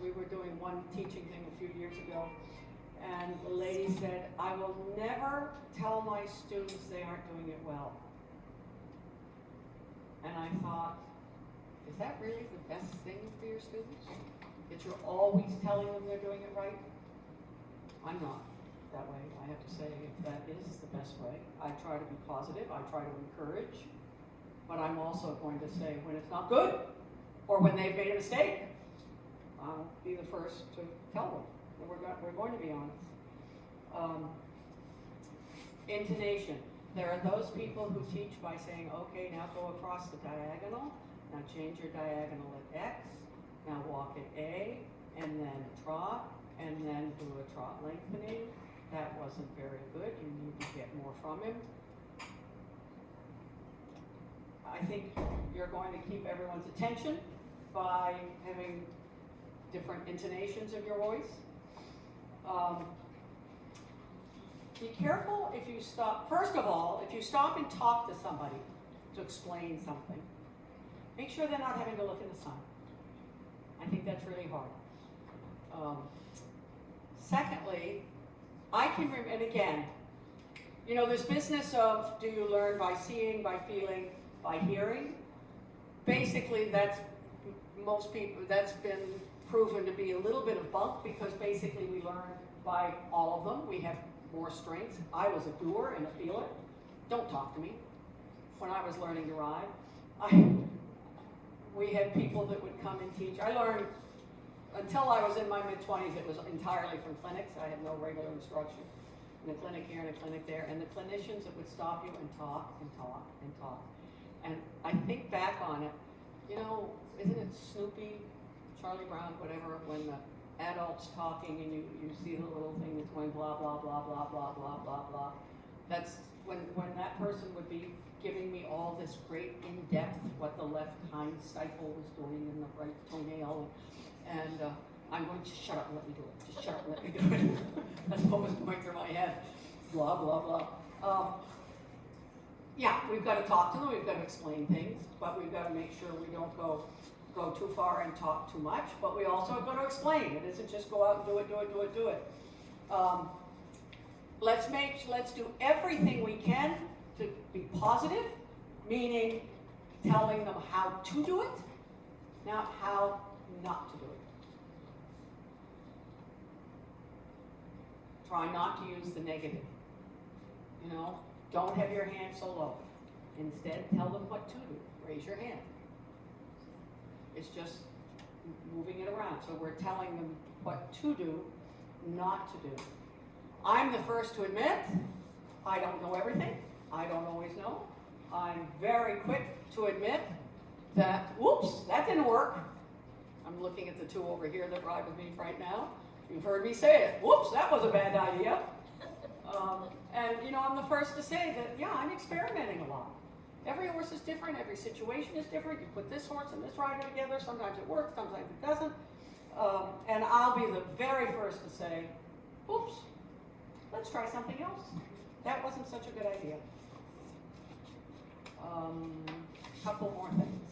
We were doing one teaching thing a few years ago, and the lady said, I will never tell my students they aren't doing it well. And I thought, is that really the best thing for your students? That you're always telling them they're doing it right? I'm not that way. I have to say that is the best way. I try to be positive. I try to encourage. But I'm also going to say when it's not good or when they've made a mistake, I'll be the first to tell them that we're going to be honest. Intonation. There are those people who teach by saying, okay, now go across the diagonal. Now change your diagonal at X. Now walk at A, and then trot, and then do a trot lengthening. That wasn't very good. You need to get more from him. I think you're going to keep everyone's attention by having different intonations of your voice. Be careful if you stop. First of all, if you stop and talk to somebody to explain something, make sure they're not having to look in the sun. I think that's really hard. Secondly, and again, this business of do you learn by seeing, by feeling, by hearing? Basically, that's been proven to be a little bit of bunk because basically we learn by all of them. We have more strengths. I was a doer and a feeler. Don't talk to me. When I was learning to ride, we had people that would come and teach. I learned, until I was in my mid-20s, it was entirely from clinics. I had no regular instruction. In a clinic here and a clinic there. And the clinicians that would stop you and talk and talk and talk. And I think back on it, isn't it Snoopy, Charlie Brown, whatever, when the adult's talking and you see the little thing that's going blah, blah, blah, blah, blah, blah, blah, blah. That's when that person would be giving me all this great in-depth, what the left hind stifle was doing in the right toenail. And I'm going to shut up and let me do it. Just shut up and let me do it. That's what was going through my head. Blah, blah, blah. Yeah, we've got to talk to them. We've got to explain things. But we've got to make sure we don't go too far and talk too much. But we also have got to explain. It isn't just go out and do it. Let's do everything we can to be positive, meaning telling them how to do it, not how not to do it. Try not to use the negative. Don't have your hand so low. Instead, tell them what to do. Raise your hand. It's just moving it around. So we're telling them what to do, not to do. I'm the first to admit I don't know everything. I don't always know. I'm very quick to admit that, whoops, that didn't work. I'm looking at the two over here that ride with me right now. You've heard me say it. Whoops, that was a bad idea. And I'm the first to say that, yeah, I'm experimenting a lot. Every horse is different. Every situation is different. You put this horse and this rider together. Sometimes it works. Sometimes it doesn't. And I'll be the very first to say, oops, let's try something else. That wasn't such a good idea. Couple more things.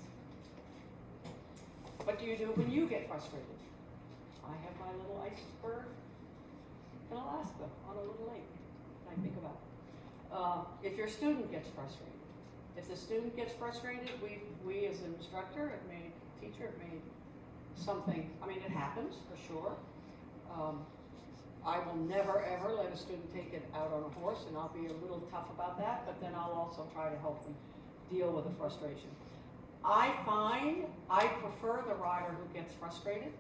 What do you do when you get frustrated? I have my little iceberg in Alaska on a little lake that I think about. If your student gets frustrated, if the student gets frustrated, we as an instructor have made, teacher have made something, I mean, it happens for sure. I will never ever let a student take it out on a horse, and I'll be a little tough about that, but then I'll also try to help them deal with the frustration. I find I prefer the rider who gets frustrated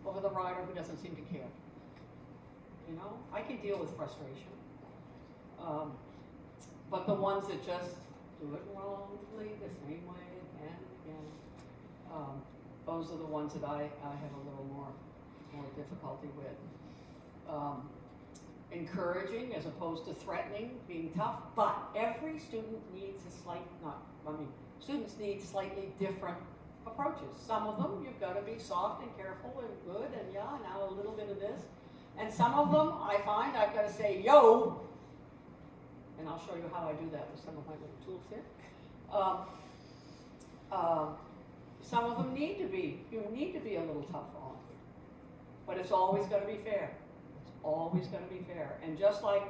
over the rider who doesn't seem to care. You know, I can deal with frustration. But the ones that just do it wrongly the same way again and again, those are the ones that I have a little more difficulty with. Encouraging as opposed to threatening, being tough, but every student needs students need slightly different approaches. Some of them you've got to be soft and careful and good and now a little bit of this. And some of them I find I've got to say, yo, and I'll show you how I do that with some of my little tools here. Some of them need to be a little tough on, but it's always going to be fair. It's always going to be fair. And just like,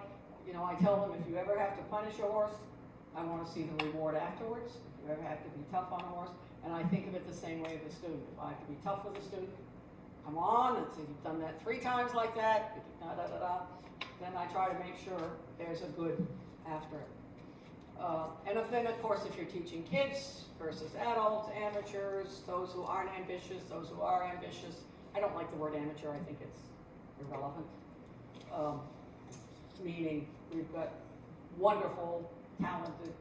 I tell them, if you ever have to punish a horse, I want to see the reward afterwards. If you ever have to be tough on a horse, and I think of it the same way with a student. If I have to be tough with a student, come on, you've done that 3 times like that, then I try to make sure there's a good after it. And then, of course, if you're teaching kids versus adults, amateurs, those who aren't ambitious, those who are ambitious. I don't like the word amateur. I think it's irrelevant. Meaning we've got wonderful, talented,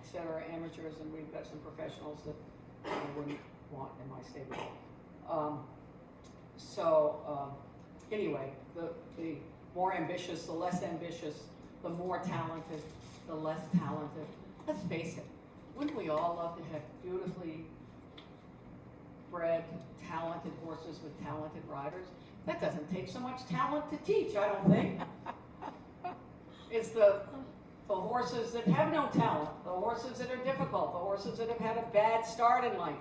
etc. amateurs, and we've got some professionals that I wouldn't want in my stable. Anyway, the more ambitious, the less ambitious, the more talented, the less talented. Let's face it, wouldn't we all love to have beautifully bred, talented horses with talented riders? That doesn't take so much talent to teach, I don't think. It's the horses that have no talent, the horses that are difficult, the horses that have had a bad start in life,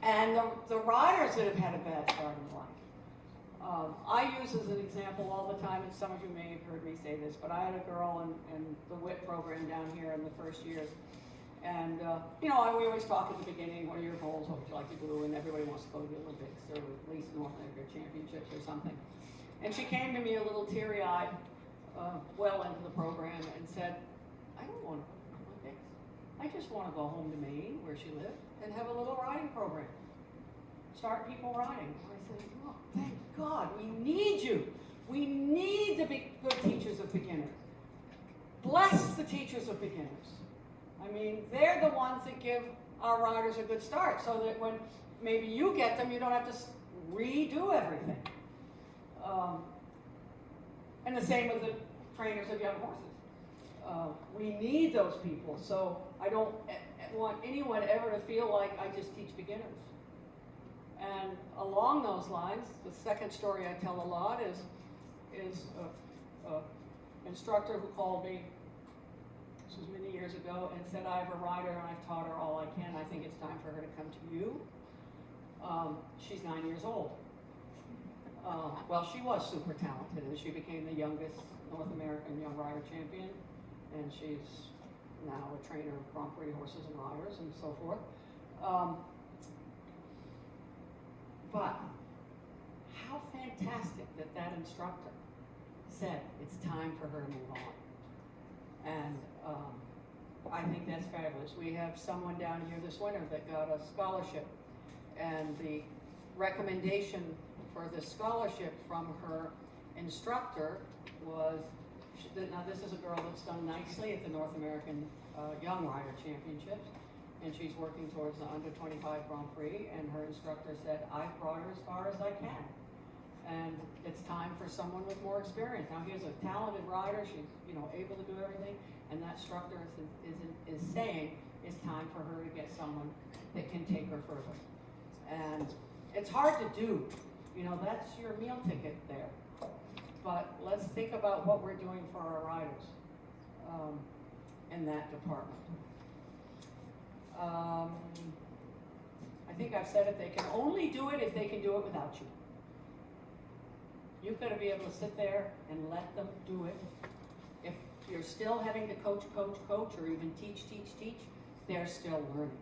and the riders that have had a bad start in life. I use as an example all the time, and some of you may have heard me say this, but I had a girl in the WIT program down here in the first years. And, we always talk at the beginning, what are your goals, what would you like to do? And everybody wants to go to the Olympics or at least North America Championships or something. And she came to me a little teary-eyed, well into the program, and said, I don't want to go to the Olympics. I just want to go home to Maine, where she lived, and have a little riding program. Start people riding. And I said, oh, thank God, we need you. We need to be good teachers of beginners. Bless the teachers of beginners. I mean, they're the ones that give our riders a good start, so that when maybe you get them, you don't have to redo everything. And the same with the trainers of young horses. We need those people, so I don't want anyone ever to feel like I just teach beginners. And along those lines, the second story I tell a lot is an instructor who called me, this was many years ago, and said, I have a rider and I've taught her all I can. I think it's time for her to come to you. She's 9 years old. Well, she was super talented, and she became the youngest North American young rider champion, and she's now a trainer of Grand Prix horses and riders and so forth. But how fantastic that instructor said it's time for her to move on. And I think that's fabulous. We have someone down here this winter that got a scholarship, and the recommendation for the scholarship from her instructor was, now this is a girl that's done nicely at the North American Young Rider Championships, and she's working towards the under 25 Grand Prix, and her instructor said, I've brought her as far as I can. And it's time for someone with more experience. Now here's a talented rider, she's able to do everything, and that instructor is saying it's time for her to get someone that can take her further. And It's hard to do. You know, that's your meal ticket there. But let's think about what we're doing for our riders in that department. I think I've said it, they can only do it if they can do it without you. You've got to be able to sit there and let them do it. If you're still having to coach, or even teach, they're still learning.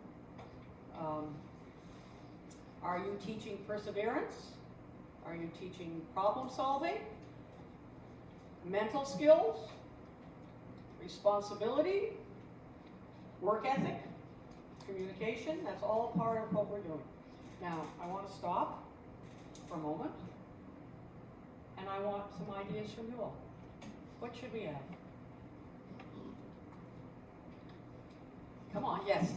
Are you teaching perseverance? Are you teaching problem solving? Mental skills? Responsibility? Work ethic? Communication? That's all part of what we're doing. Now, I want to stop for a moment, and I want some ideas from you all. What should we add? Come on, yes.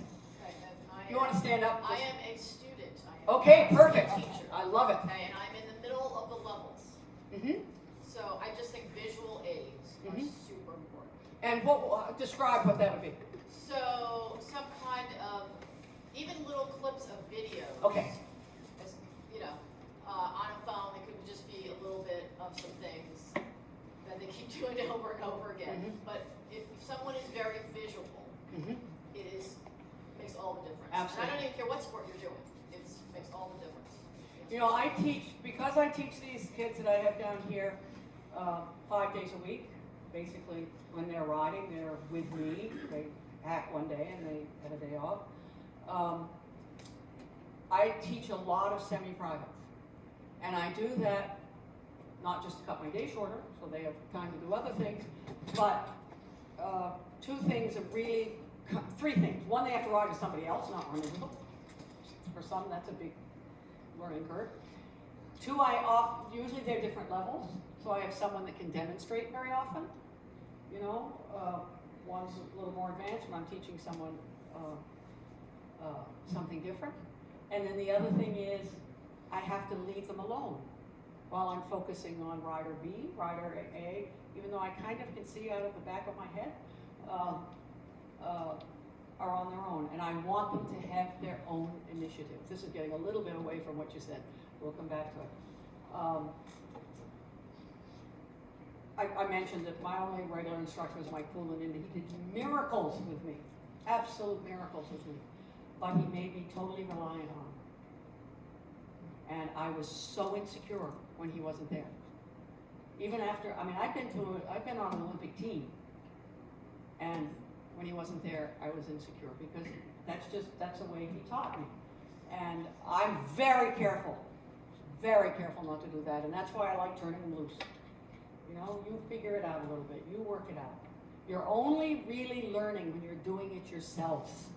You want to stand up? I am a student. I am Okay, a perfect. Teacher. I love it. Okay, and I'm in the middle of the levels. Mm-hmm. So I just think visual aids are super important. And what? Describe what that would be. So some kind of, even little clips of videos. Okay. As, you know, on a phone, it could just be a little bit of some things that they keep doing over and over again. But if someone is very visual, it makes all the difference. Absolutely. And I don't even care what sport you're doing. It makes all the difference. You know, because I teach these kids that I have down here 5 days a week. Basically, when they're riding, they're with me. They hack one day and they have a day off. I teach a lot of semi-privates. And I do that not just to cut my day shorter, so they have time to do other things, but three things. One, they have to ride with somebody else, not run into them. For some, that's a big learning curve. Two, usually they're different levels, so I have someone that can demonstrate very often. You know, one's a little more advanced when I'm teaching someone something different. And then the other thing is, I have to leave them alone while I'm focusing on rider B, rider A, even though I kind of can see out of the back of my head, are on their own. And I want them to have their own initiative. This is getting a little bit away from what you said. We'll come back to it. I mentioned that my only regular instructor was Mike Poulin, and he did miracles with me, absolute miracles with me. But he made me totally reliant on him. And I was so insecure when he wasn't there. Even after, I've been on an Olympic team, and when he wasn't there, I was insecure because that's the way he taught me. And I'm very careful not to do that, and that's why I like turning them loose. You know, you figure it out a little bit, you work it out. You're only really learning when you're doing it yourself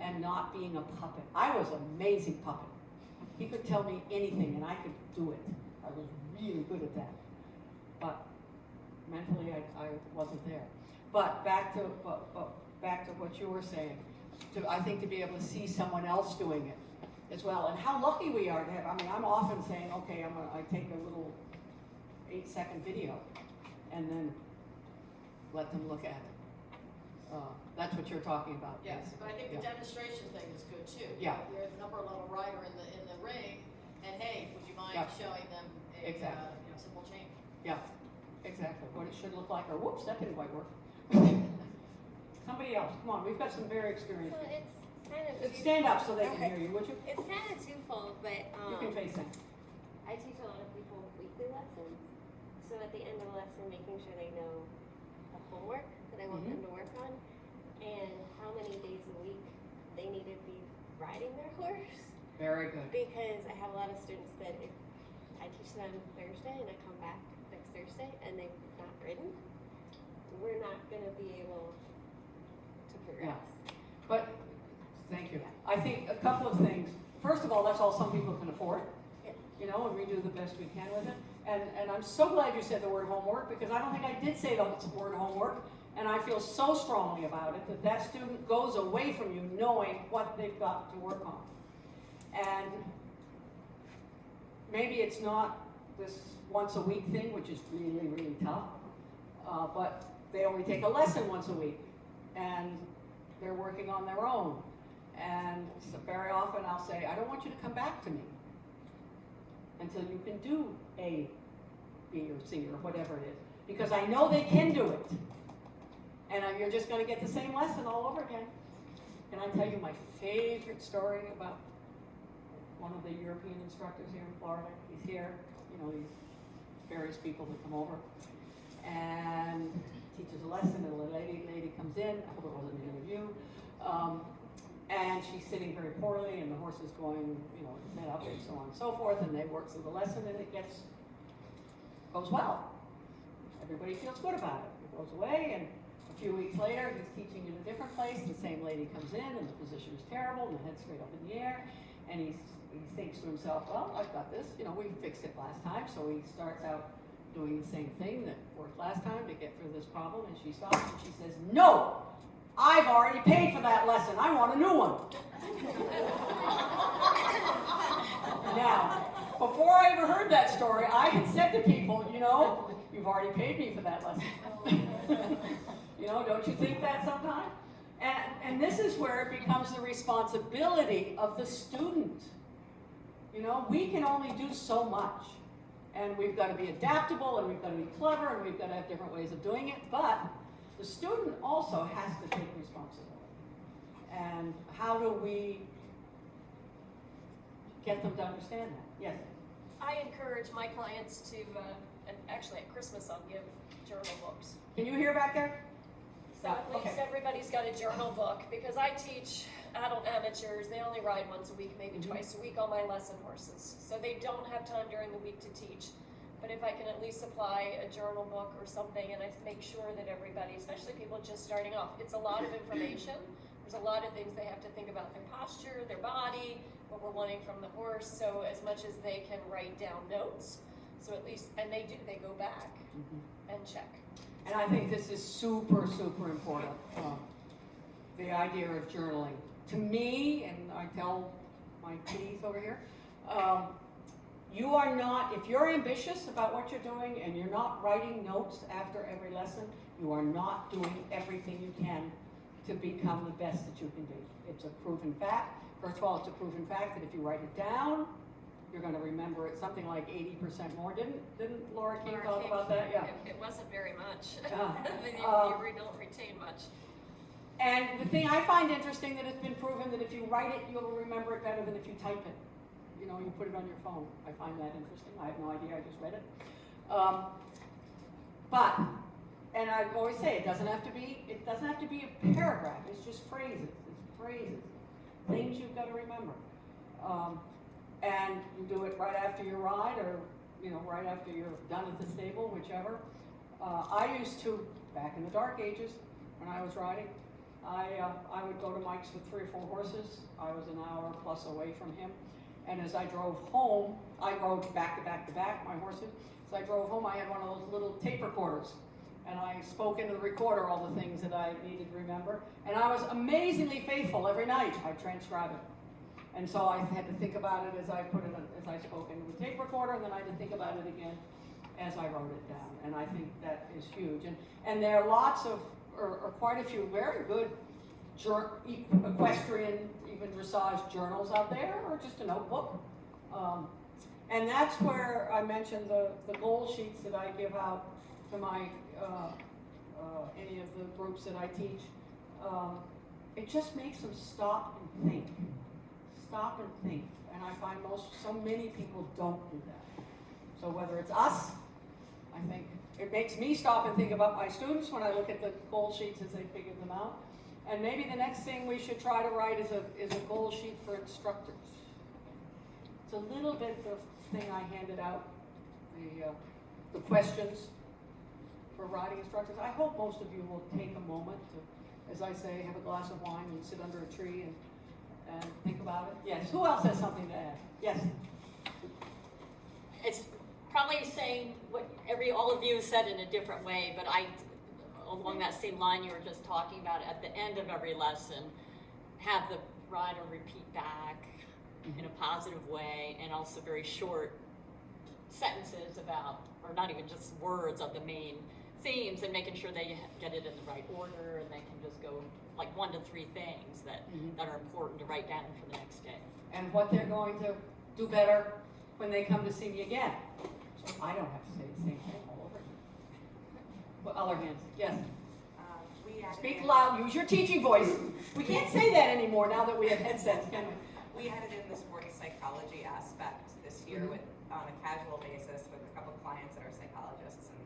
and not being a puppet. I was an amazing puppet. He could tell me anything and I could do it. I was really good at that. But mentally I wasn't there. But back to what you were saying, I think to be able to see someone else doing it as well, and how lucky we are to have. I'm often saying, okay, I take a little 8-second video and then let them look at it. That's what you're talking about. Yes, but I think the demonstration thing is good too. Yeah. You're an upper level rider in the ring, and hey, would you mind showing them a simple change? Yeah, exactly. What it should look like, or whoops, that didn't quite work. Somebody else, come on. We've got some very experienced. So it's kind of stand up so they can hear you, would you? It's kind of twofold, but You can face them. I teach a lot of people weekly lessons. So at the end of the lesson, making sure they know the homework that I want them to work on, and how many days a week they need to be riding their horse. Very good. Because I have a lot of students that if I teach them Thursday and I come back next Thursday and they've not ridden, we're not going to be able to progress. Yeah. But, thank you. I think a couple of things. First of all, that's all some people can afford. Yeah. You know, and we do the best we can with it. And I'm so glad you said the word homework, because I don't think I did say the word homework. And I feel so strongly about it that student goes away from you knowing what they've got to work on. And maybe it's not this once a week thing, which is really, really tough, but they only take a lesson once a week, and they're working on their own. And so very often I'll say, I don't want you to come back to me. until you can do A, B, or C, or whatever it is. Because I know they can do it. And you're just going to get the same lesson all over again. Can I tell you my favorite story about one of the European instructors here in Florida? He's here, you know, these various people that come over and teaches a lesson, and a lady comes in. I hope it wasn't an interview. And she's sitting very poorly, and the horse is going, you know, head up and so on and so forth, and they work through the lesson, and it goes well. Everybody feels good about it. It goes away, and a few weeks later, he's teaching in a different place. The same lady comes in, and the position is terrible, and the head's straight up in the air, and he thinks to himself, well, I've got this. You know, we fixed it last time, so he starts out doing the same thing that worked last time to get through this problem, and she stops, and she says, no! I've already paid for that lesson. I want a new one. Now, before I ever heard that story, I had said to people, you know, you've already paid me for that lesson. You know, don't you think that sometimes? And this is where it becomes the responsibility of the student. You know, we can only do so much. And we've got to be adaptable, and we've got to be clever, and we've got to have different ways of doing it. But the student also has to take responsibility. And how do we get them to understand that? Yes? I encourage my clients to, and actually at Christmas I'll give journal books. Can you hear back there? So at least everybody's got a journal book, because I teach adult amateurs. They only ride once a week, maybe twice a week on my lesson horses. So they don't have time during the week to teach. But if I can at least supply a journal book or something, and I make sure that everybody, especially people just starting off, it's a lot of information. There's a lot of things they have to think about: their posture, their body, what we're wanting from the horse. So as much as they can write down notes, so at least, and they do, they go back and check. And I think this is super, super important. The idea of journaling. To me, and I tell my kiddies over here, you are not, if you're ambitious about what you're doing and you're not writing notes after every lesson, you are not doing everything you can to become the best that you can be. It's a proven fact. First of all, it's a proven fact that if you write it down, you're going to remember it something like 80% more. Didn't Laura King talk about that? Yeah. It wasn't very much. Yeah. you don't retain much. And the thing I find interesting that it's been proven that if you write it, you'll remember it better than if you type it. You know, you put it on your phone. I find that interesting. I have no idea. I just read it. But, and I always say it doesn't have to be a paragraph. It's just phrases. It's phrases, things you've got to remember. And you do it right after your ride, or you know, right after you're done at the stable, whichever. I used to, back in the dark ages, when I was riding, I would go to Mike's with 3 or 4 horses. I was an hour plus away from him. And as I drove home, I rode back to back to back, my horses. As I drove home, I had one of those little tape recorders. And I spoke into the recorder all the things that I needed to remember. And I was amazingly faithful every night. I'd transcribe it. And so I had to think about it as I spoke into the tape recorder, and then I had to think about it again as I wrote it down. And I think that is huge. And there are lots of, or quite a few very good equestrian, even dressage journals out there, or just a notebook. And that's where I mentioned the goal sheets that I give out to my any of the groups that I teach. It just makes them stop and think. Stop and think. And I find so many people don't do that. So whether it's us, I think it makes me stop and think about my students when I look at the goal sheets as they figure them out. And maybe the next thing we should try to write is a goal sheet for instructors. It's a little bit the thing I handed out, the questions for riding instructors. I hope most of you will take a moment to, as I say, have a glass of wine and sit under a tree and think about it. Yes, who else has something to add? Yes? It's probably saying what all of you said in a different way, but along that same line you were just talking about, at the end of every lesson, have the rider repeat back in a positive way, and also very short sentences about, or not even just words of the main themes, and making sure they get it in the right order, and they can just go like 1 to 3 things that are important to write down for the next day. And what they're going to do better, when they come to see me again. So I don't have to say the same thing all over again. What other hands? Yes. Speak loud, use your teaching voice. We can't say that anymore now that we have headsets, can we? We added in the sports psychology aspect this year with, on a casual basis with a couple clients that are psychologists, and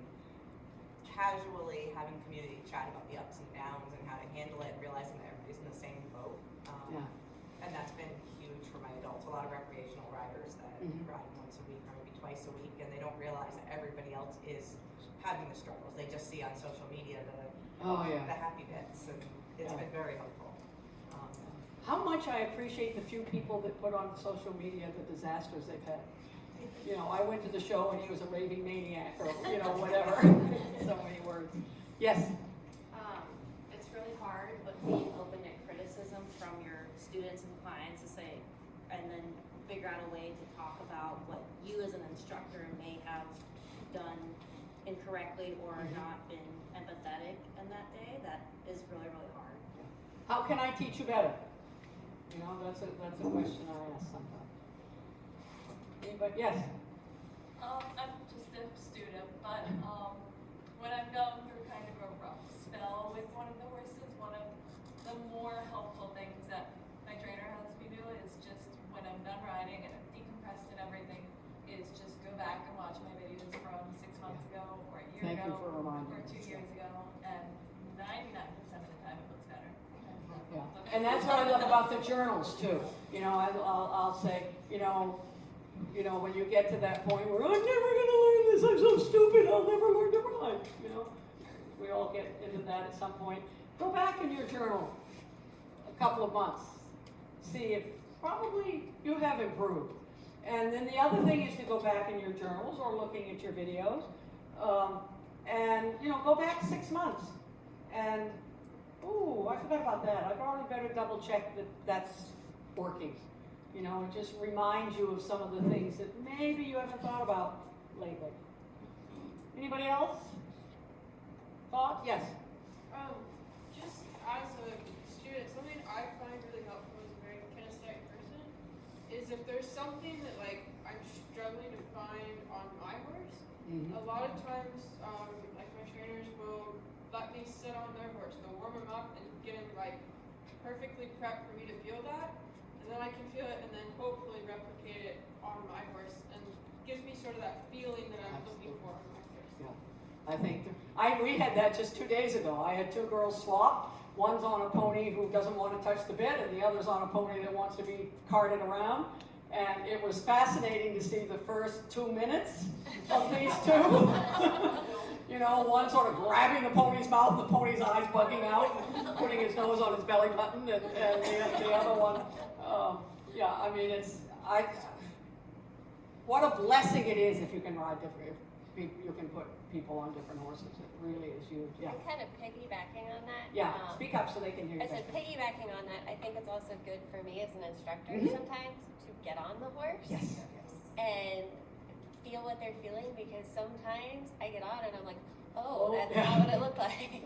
casually having community chat about the ups and downs and how to handle it, realizing that everybody's in the same boat. And that's been huge for my adults. A lot of recreational riders that ride once a week or maybe twice a week, and they don't realize that everybody else is having the struggles. They just see on social media the happy bits, and it's been very helpful. How much I appreciate the few people that put on social media the disasters they've had. You know, I went to the show and he was a raving maniac, or, you know, whatever. So many words. Yes? It's really hard, but being open to criticism from your students and clients to say, and then figure out a way to talk about what you as an instructor may have done incorrectly or not been empathetic in that day, that is really, really hard. How can I teach you better? You know, that's a question I ask sometimes. Anybody? Yes? I'm just a student, but when I'm going through kind of a rough spell with one of the horses, one of the more helpful things that my trainer has me do is just when I'm done riding and I'm decompressed and everything, is just go back and watch my videos from 6 months ago or a year Thank you ago for reminding or me. 2 years ago, and 99% of the time it looks better. Yeah. And that's what I love about the journals too. You know, I'll say, you know, when you get to that point where I'm never gonna learn this, I'm so stupid, I'll never learn to ride. You know, we all get into that at some point. Go back in your journal a couple of months, see if probably you have improved. And then the other thing is to go back in your journals or looking at your videos, and you know, go back 6 months and. Ooh, I forgot about that. I probably better double check that that's working. You know, it just reminds you of some of the things that maybe you haven't thought about lately. Anybody else? Thought? Yes. Just as a student, something I find really helpful as a very kinesthetic person is if there's something that like I'm struggling to find on my horse. A lot of times, like my trainers will let me sit on their horse. They'll warm him up and get him like perfectly prepped for me to feel that, and then I can feel it and then hopefully replicate it on my horse, and gives me sort of that feeling that I'm looking for on my horse. Yeah. I think we had that just 2 days ago. I had 2 girls swap. One's on a pony who doesn't want to touch the bit, and the other's on a pony that wants to be carted around. And it was fascinating to see the first 2 minutes of these two. You know, one sort of grabbing the pony's mouth, the pony's eyes bugging out, and putting his nose on his belly button, and the other one, yeah, I mean, what a blessing it is if you can ride different, if you can put people on different horses. It really is huge, yeah. And kind of piggybacking on that. Yeah, speak up so they can hear you. I said piggybacking on that, I think it's also good for me as an instructor sometimes to get on the horse. Yes. And feel what they're feeling, because sometimes I get on and I'm like, oh, that's yeah. not what it looked like.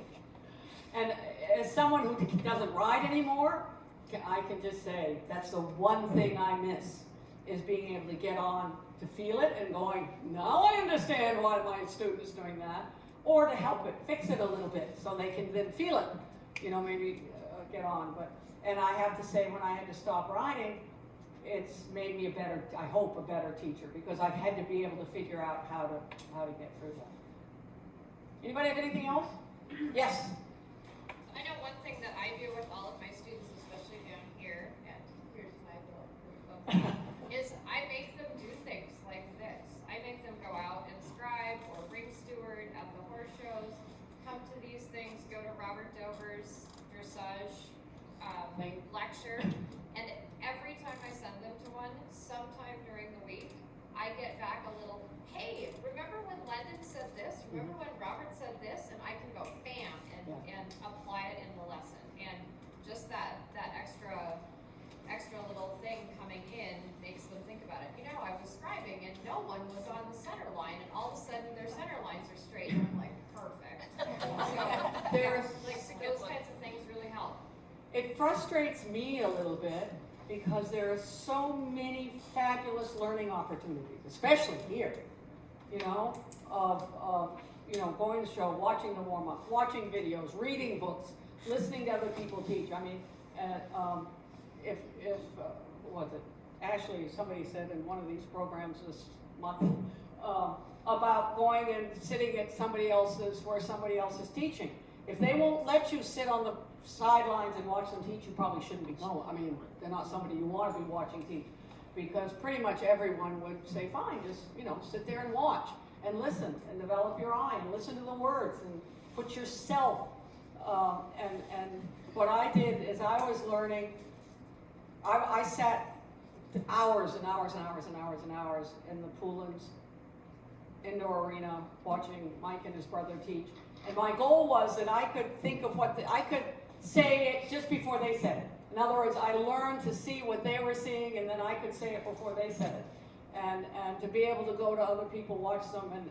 And as someone who doesn't ride anymore, I can just say that's the one thing I miss, is being able to get on to feel it and going, now I understand why my student's doing that, or to help it, fix it a little bit so they can then feel it, you know, maybe get on. And I have to say, when I had to stop riding, it's made me I hope a better teacher, because I've had to be able to figure out how to get through that. Anybody have anything else? Yes. I know one thing that I do with all of my students, especially down here, and here's my little proof of that, is I make them do things like this. I make them go out and scribe or ring steward at the horse shows, come to these things, go to Robert Dover's dressage lecture, and every time I send them to one, sometime during the week, I get back a little, hey, remember when Lendon said this? Remember when Robert said this? And I can go bam and apply it in the lesson. And just that extra little thing coming in makes them think about it. You know, I was scribing and no one was on the center line, and all of a sudden their center lines are straight. And I'm like, perfect. So There's like those kinds of things really help. It frustrates me a little bit because there are so many fabulous learning opportunities, especially here, you know, of you know, going to the show, watching the warm-up, watching videos, reading books, listening to other people teach. I mean, if what was it? Ashley, somebody said in one of these programs this month, about going and sitting at somebody else's, where somebody else is teaching. If they won't let you sit on the sidelines and watch them teach, you probably shouldn't be going. I mean, they're not somebody you want to be watching teach, because pretty much everyone would say, fine, just, you know, sit there and watch and listen and develop your eye and listen to the words and put yourself, and what I did is I was learning, I sat hours and hours and hours and hours and hours in the Poolins indoor arena watching Mike and his brother teach. And my goal was that I could think of I could say it just before they said it. In other words, I learned to see what they were seeing, and then I could say it before they said it. And to be able to go to other people, watch them, and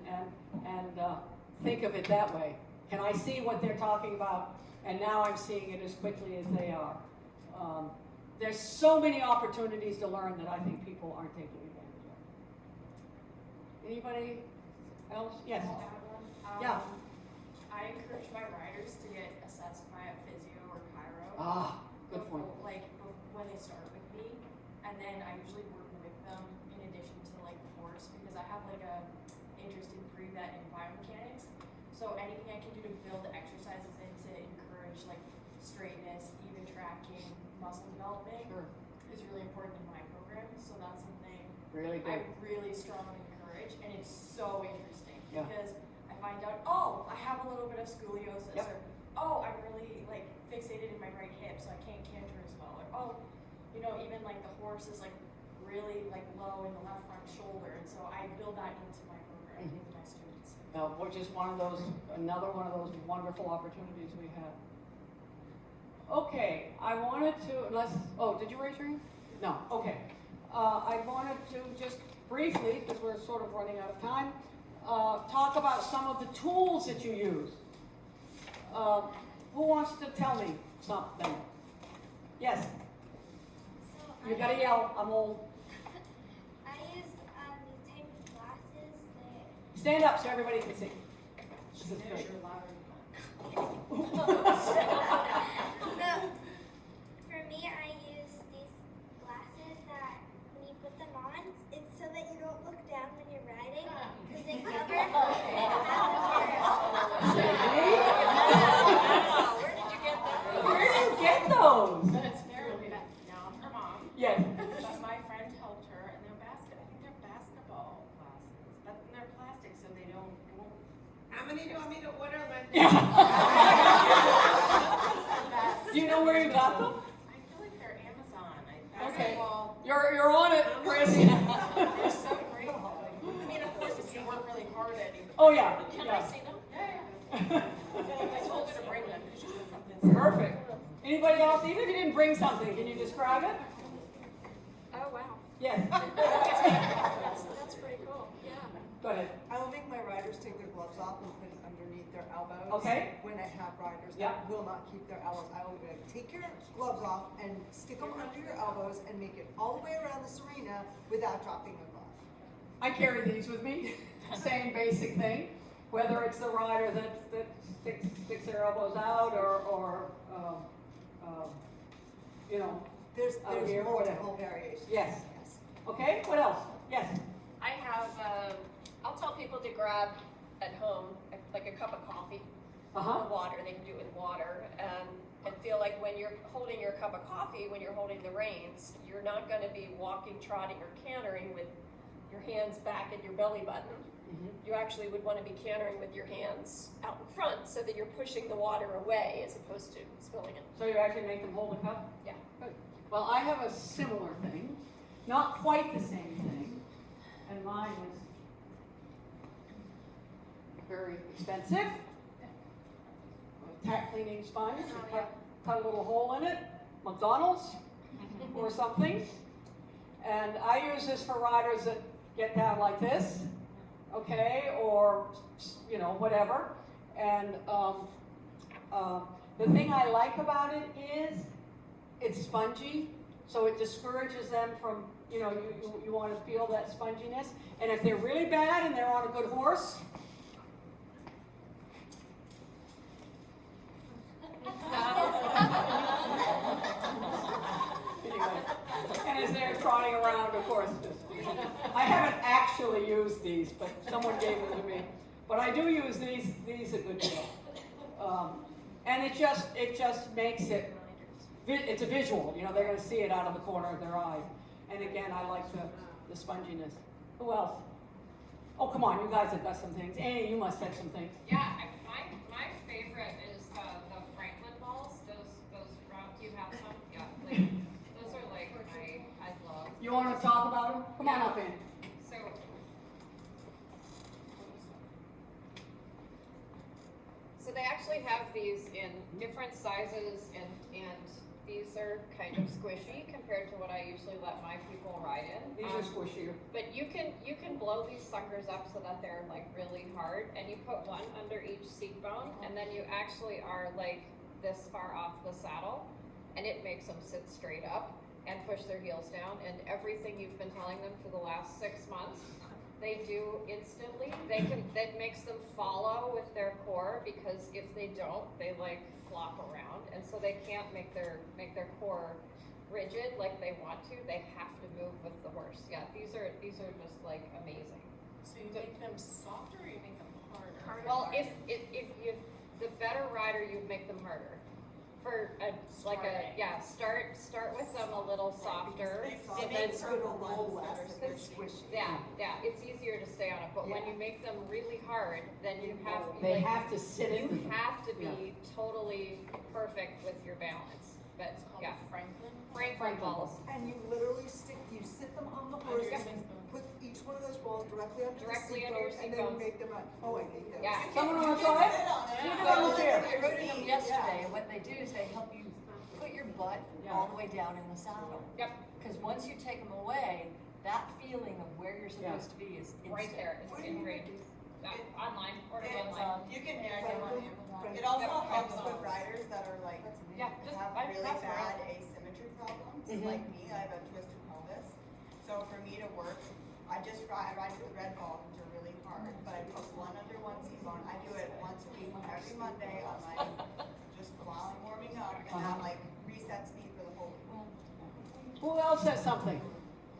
think of it that way. Can I see what they're talking about? And now I'm seeing it as quickly as they are. There's so many opportunities to learn that I think people aren't taking advantage of. Anybody else? Yes. Yeah. I encourage my riders to get assessed by a physio or chiro. Ah, good point. When they start with me, and then I usually work with them in addition to like the horse, because I have like a interest in pre-vet and biomechanics. So anything I can do to build exercises in to encourage like straightness, even tracking, muscle development is really important in my program. So that's something Really good. I really strongly encourage, and it's so interesting Yeah. because I find out, oh, I have a little bit of scoliosis, Yep. or oh, I'm really like fixated in my right hip, so I can't canter as well, or oh, you know, even like the horse is like really like low in the left front shoulder, and so I build that into my program with my students. Which is another one of those wonderful opportunities we have. Okay, I wanted to, did you raise your hand? No, okay. I wanted to just briefly, because we're sort of running out of time, talk about some of the tools that you use. Who wants to tell me something? Yes, So you gotta yell, I'm old. I use these type of glasses that Stand up so everybody can see. This is great. So for me, I use these glasses that when you put them on, it's so that you don't look down when you're riding, because they cover Where did you get those? That's very bad. Now I'm her mom. Yes. But my friend helped her, and I think they're basketball glasses, but they're plastic, so they won't. How many do you want me to order? Do you know where you got them? I feel like they're Amazon. Okay. Basketball. You're on it, Chris. They're so great. I mean, of course, if you work really hard at it. Oh, yeah. Can yeah. I see them? Yeah. I told her to bring them because she said something. Perfect. Anybody else? Even if you didn't bring something, can you describe it? Oh, wow. Yes. That's pretty cool, yeah. Go ahead. I will make my riders take their gloves off and put it underneath their elbows. Okay. When I have riders Yeah. that will not keep their elbows, I will be like, take your gloves off and stick them under your elbows and make it all the way around the arena without dropping them off. I carry these with me. Same basic thing. Whether it's the rider that sticks their elbows out or you know. There's here, multiple variations. Yes. Okay, what else? Yes. I have, I'll tell people to grab at home, like a cup of coffee Uh-huh. or water. They can do it with water. And feel like when you're holding your cup of coffee, when you're holding the reins, you're not going to be walking, trotting, or cantering with your hands back at your belly button. You actually would want to be cantering with your hands out in front so that you're pushing the water away as opposed to spilling it. So you actually make them hold a cup? Yeah. Good. Well, I have a similar thing. Not quite the same thing. And mine is very expensive. A tack cleaning sponge. You cut a little hole in it. McDonald's or something. And I use this for riders that get down like this. Okay, or, you know, whatever. And the thing I like about it is it's spongy, So it discourages them from, you want to feel that sponginess. And if they're really bad and they're on a good horse, anyway, and as they're trotting around, of course, I haven't actually used these, but someone gave them to me. But I do use these a good deal. And it just makes it, it's a visual, they're gonna see it out of the corner of their eye. And again, I like the sponginess. Who else? Oh, come on, you guys have got some things. Annie, you must have some things. Yeah, my favorite is the Franklin balls. Those round. Do you have some? Yeah, those are I love. You want to talk about them? Come on up, Annie. So they actually have these in different sizes, and these are kind of squishy compared to what I usually let my people ride in. These are squishier. But you can blow these suckers up so that they're really hard, and you put one under each seat bone, and then you actually are this far off the saddle, and it makes them sit straight up and push their heels down, and everything you've been telling them for the last 6 months, they do instantly. That makes them follow with their core, because if they don't, they flop around, and so they can't make their core rigid like they want to. They have to move with the horse. Yeah, these are just amazing. So you make them softer or you make them harder? Well, if you the better rider, you make them harder. For start with them a little softer. So then it's gonna roll less if they're squishy. Yeah, it's easier to stay on it. But when you make them really hard, then They have to sit in. You have to be totally perfect with your balance. But yeah, Franklin balls. And you literally you sit them on the horse, put each one of those balls directly under your seat and then make them run. Oh, I hate those. Yeah. Someone want to try it? Sit on the chair. I rode in them yesterday, and what they do is they help you put your butt all the way down in the saddle. Yep. Because once you take them away, that feeling of where you're supposed to be is instant. Right there. It's ingrained. Online. Order online. You can add them on Amazon. It also helps with riders that are have really bad asymmetry problems. Like me, I have a twisted pelvis. So for me to work, I ride with the red balls, which are really hard, but I put one under one seat bone. I do it once a week, every Monday on just while I'm warming up, and that resets me for the whole week. Who else has something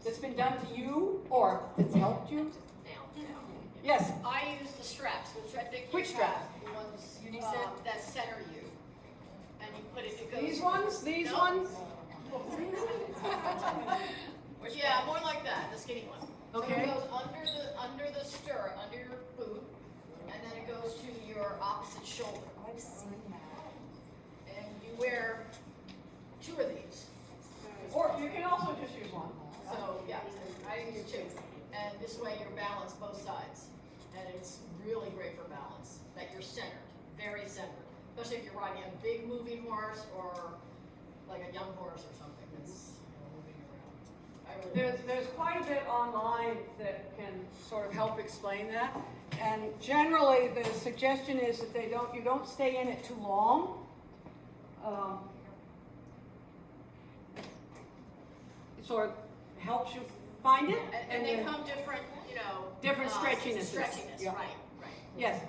that's been done to you or that's helped you? Yes. I use the straps, which I think Which you have, straps? the ones that center you, and you put it goes. These ones? These No. ones? Yeah, more like that, the skinny one. Okay. So it goes under the stirrup, under your boot, and then it goes to your opposite shoulder. I've seen that. And you wear 2 of these. Or you can also just use one. So yeah, I use 2. And this way you're balanced both sides. And it's really great for balance, that you're centered, very centered. Especially if you're riding a big moving horse or like a young horse or something that's moving around. There's quite a bit online that can sort of help explain that. And generally the suggestion is that you don't stay in it too long. It sort of helps you find it. And they come different, different stretchinesses. Yeah. Right. Yes.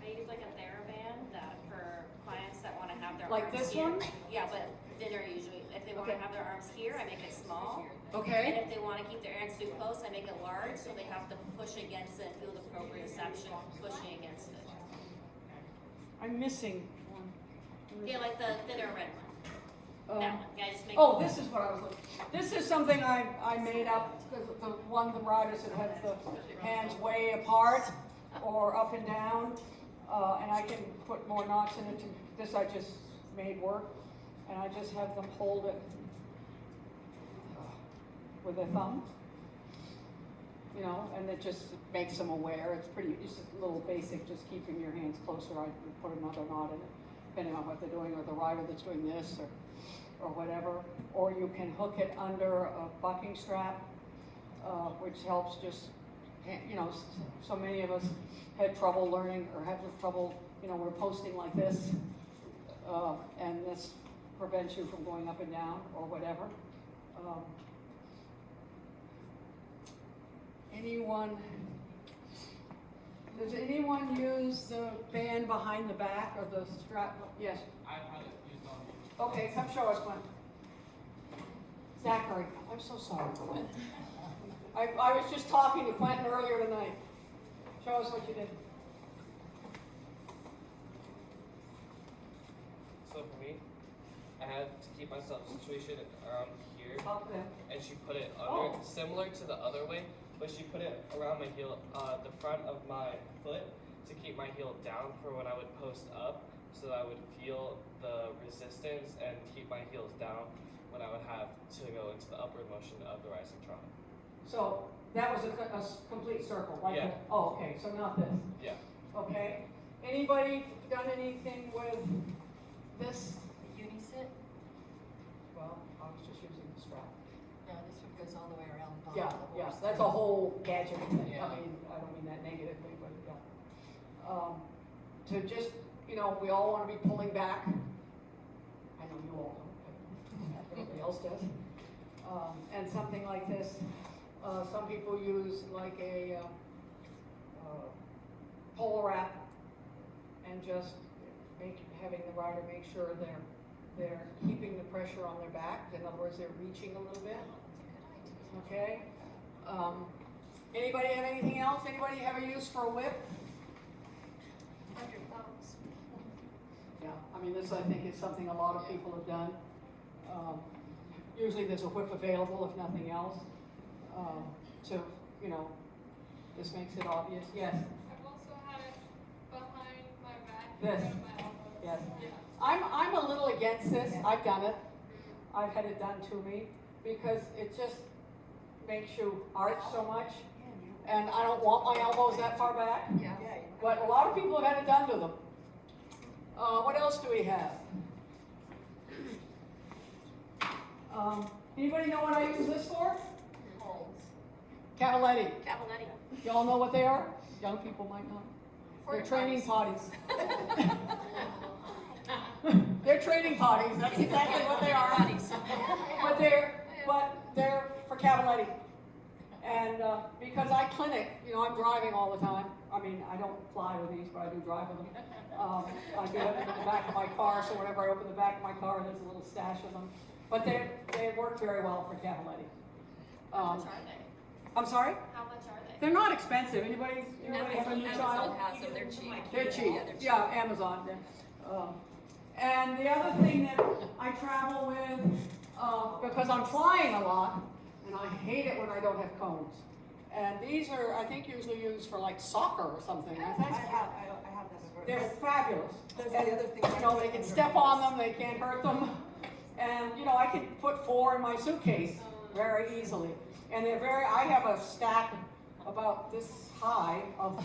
I use a TheraBand that for clients that want to have their Like arms this here. one? Yeah, but thinner usually. If they want to have their arms here, I make it small. Okay. And if they want to keep their hands too close, I make it large, so they have to push against it and feel the proprioception pushing against it. I'm missing one. Yeah, like the thinner red one. That one. Yeah, just make Oh, this is what I was looking. This is something I made up because the riders that have the hands way apart or up and down, and I can put more knots in it. This I just made work, and I just have them hold it with their thumb, and it just makes them aware. It's a little basic, just keeping your hands closer. I put another knot in it, depending on what they're doing, or the rider that's doing this, or whatever. Or you can hook it under a bucking strap, which helps just, so many of us had trouble learning or have trouble, we're posting like this, and this prevents you from going up and down or whatever. Does anyone use the band behind the back or the strap? Yes. I've had it used on me. Okay, come show us one. Zachary, I'm so sorry. I was just talking to Quentin earlier tonight. Show us what you did. So for me, I had to keep myself situated around here, Up there. and she put it under, similar to the other way, but she put it around my heel, the front of my foot to keep my heel down for when I would post up, so that I would feel the resistance and keep my heels down when I would have to go into the upward motion of the rising trot. So that was a complete circle, right? Yeah. Oh, okay, so not this. Yeah. Okay. Anybody done anything with this? Unisit? Well, I was just using the strap. No, this one goes all the way around the bottom Yeah, of the yeah, horse. that's a whole gadget thing. Yeah. I mean, I don't mean that negatively, but yeah. To just, you know, we all want to be pulling back. I know you all don't, but everybody else does. And something like this, some people use like a pole wrap and just having the rider make sure they're keeping the pressure on their back. In other words, they're reaching a little bit. Okay. Anybody have anything else? Anybody have a use for a whip? Yeah, I mean, this I think is something a lot of people have done. Usually there's a whip available, if nothing else. So, you know, this makes it obvious. Yes. I've also had it behind my back. This. And my elbows. Yes. Yeah. I'm a little against this. I've done it. I've had it done to me because it just makes you arch so much. And I don't want my elbows that far back. Yeah. But a lot of people have had it done to them. What else do we have? Anybody know what I use this for? Cavaletti. Cavaletti. Y'all know what they are? Young people might not. They're training potties. They're training potties. That's exactly what they are. But they're for Cavaletti. And because I clinic, you know, I'm driving all the time. I mean, I don't fly with these, but I do drive with them. I do have them in the back of my car, so whenever I open the back of my car, there's a little stash of them. But they work very well for Cavaletti. How much are they? I'm sorry? How much are they? They're not expensive. Anybody have a new child? Amazon has them, they're cheap. They're cheap. Yeah, they're cheap. Yeah, Amazon. And the other thing that I travel with, because I'm flying a lot, and I hate it when I don't have cones. And these are, I think, usually used for like soccer or something. I think. I have that. They're fabulous. That's And, the other thing. you know, they can step on them, they can't hurt them. And, you know, I can put 4 in my suitcase very easily. And they're I have a stack about this high of,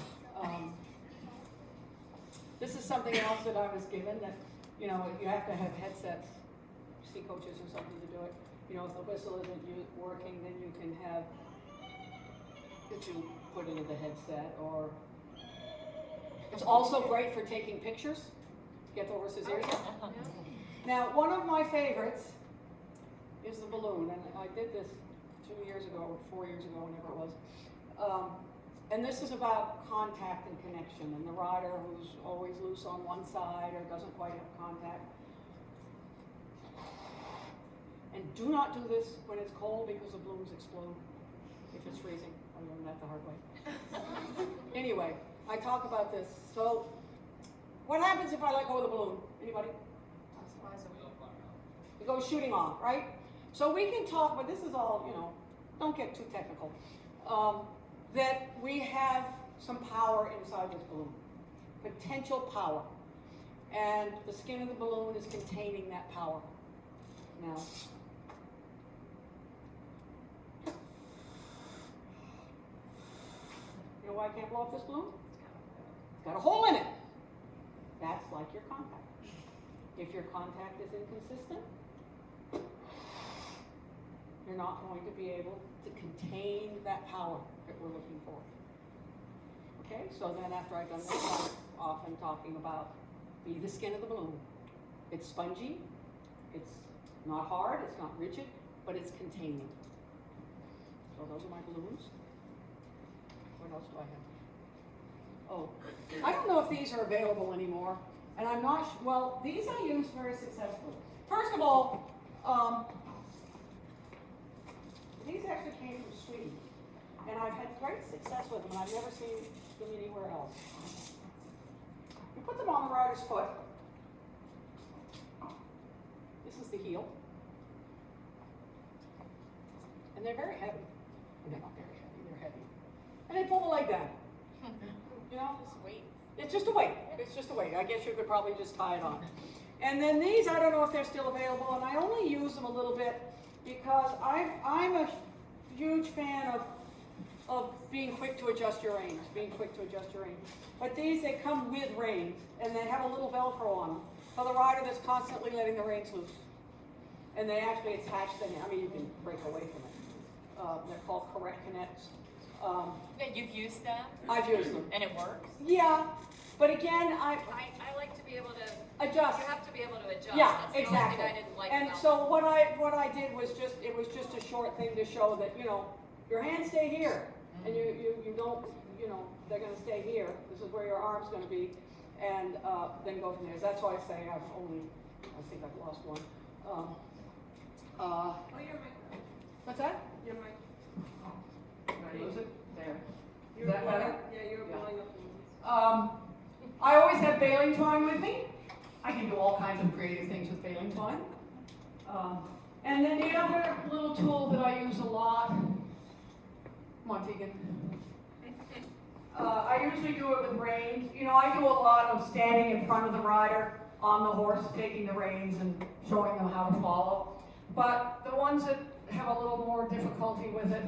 this is something else that I was given that, you know, you have to have headsets, see coaches or something to do it. You know, if the whistle isn't working, then you can have, that you put into the headset, or it's also great for taking pictures, get the horse's ears. Now, one of my favorites is the balloon, and I did this 2 years ago, or 4 years ago, whenever it was. And this is about contact and connection, and the rider who's always loose on one side or doesn't quite have contact. And do not do this when it's cold because the balloons explode if it's freezing. I learned that the hard way. Anyway, I talk about this. So, what happens if I let go of the balloon? Anybody? It goes shooting off, right? So we can talk, but this is all, you know, don't get too technical. That we have some power inside this balloon, potential power. And the skin of the balloon is containing that power. Now, you know why I can't blow up this balloon? It's got a hole in it. That's like your contact. If your contact is inconsistent, you're not going to be able to contain that power that we're looking for. Okay, so then after I've done this, I'm often talking about be the skin of the balloon. It's spongy, it's not hard, it's not rigid, but it's containing. So those are my balloons. What else do I have? Oh, I don't know if these are available anymore, and I'm not, well, these I use very successfully. First of all, these actually came from Sweden, and I've had great success with them, and I've never seen them anywhere else. You put them on the rider's foot. This is the heel. And they're very heavy. They're not very heavy, they're heavy. And they pull the leg down. You know? It's just a weight. It's just a weight. I guess you could probably just tie it on. And then these, I don't know if they're still available, and I only use them a little bit because I'm a huge fan of being quick to adjust your reins, But these, they come with reins, and they have a little Velcro on them for the rider that's constantly letting the reins loose. And they actually attach them. I mean, you can break away from it. They're called Correct Connects. You've used that? I've used them. And it works? Yeah, but again, I like to be able to adjust. You have to be able to adjust. Yeah, That's the exactly. only thing I didn't like And about so what I did was just a short thing to show that, you know, your hands stay here, and you don't, you know, they're going to stay here. This is where your arm's going to be, and then go from there. That's why I say I think I've lost one. Your mic. What's that? Your mic. Did I lose it? There. You're Is that better? Yeah, you're blowing up. I always have baling twine with me. I can do all kinds of creative things with baling twine. And then the other little tool that I use a lot, come on, Tegan. I usually do it with reins. You know, I do a lot of standing in front of the rider on the horse, taking the reins and showing them how to follow. But the ones that have a little more difficulty with it,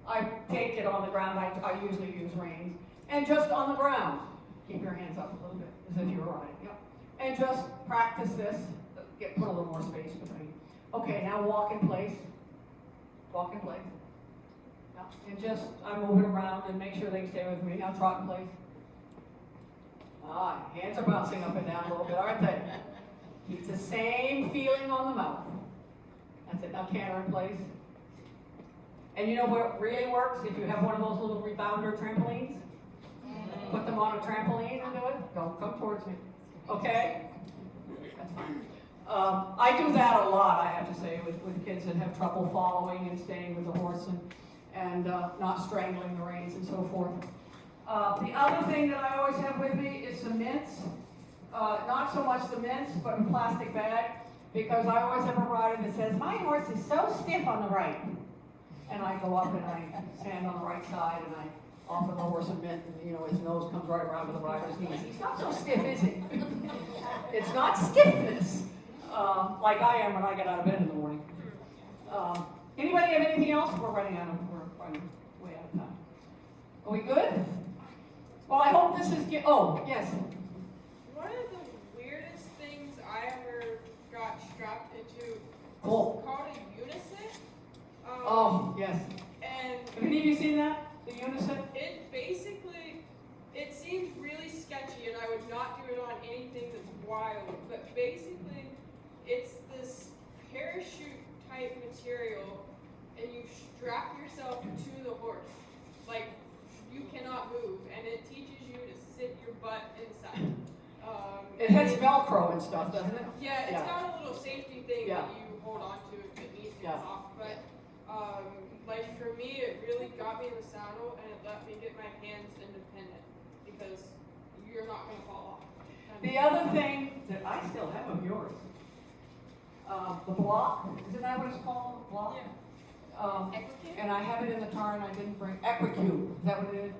I take it on the ground. I usually use reins. And just on the ground, keep your hands up a little bit, as if you were riding. Yep. And just practice this. Put a little more space between. Okay, now walk in place. Walk in place. Yeah. And just, I move it around and make sure they stay with me. Now trot in place. Hands are bouncing up and down a little bit, aren't they? Keep the same feeling on the mouth. That's it. Now canter in place. And you know what really works? If you have one of those little rebounder trampolines, put them on a trampoline and do it. Don't come towards me. Okay? That's fine. I do that a lot, I have to say, with kids that have trouble following and staying with the horse and not strangling the reins and so forth. The other thing that I always have with me is some mints. Not so much the mints, but a plastic bag, because I always have a rider that says, my horse is so stiff on the right. And I go up and I stand on the right side and I offer the horse a mint, and you know, his nose comes right around to the rider's knees. He's not so stiff, is he? It's not stiffness, like I am when I get out of bed in the morning. Anybody have anything else? We're running way out of time. Are we good? Well, I hope this is, oh, yes. One of the weirdest things I ever got strapped into Cool. is called a unison. Oh, yes. And Have any of you seen that? The unison? It seems really sketchy, and I would not do it on anything that's wild, but basically, it's this parachute type material, and you strap yourself to the horse. Like, you cannot move, and it teaches you to sit your butt inside. It has Velcro and stuff, doesn't it? Yeah, it's got a little safety thing Yeah. that you hold on to if it needs to Yeah. come off, but like for me, it really got me in the saddle and it let me get my hands independent because you're not going to fall off. The other thing that I still have of yours, the block, isn't that what it's called? Block? Yeah. And I have it in the car and I didn't bring, Equicube, is that what it is?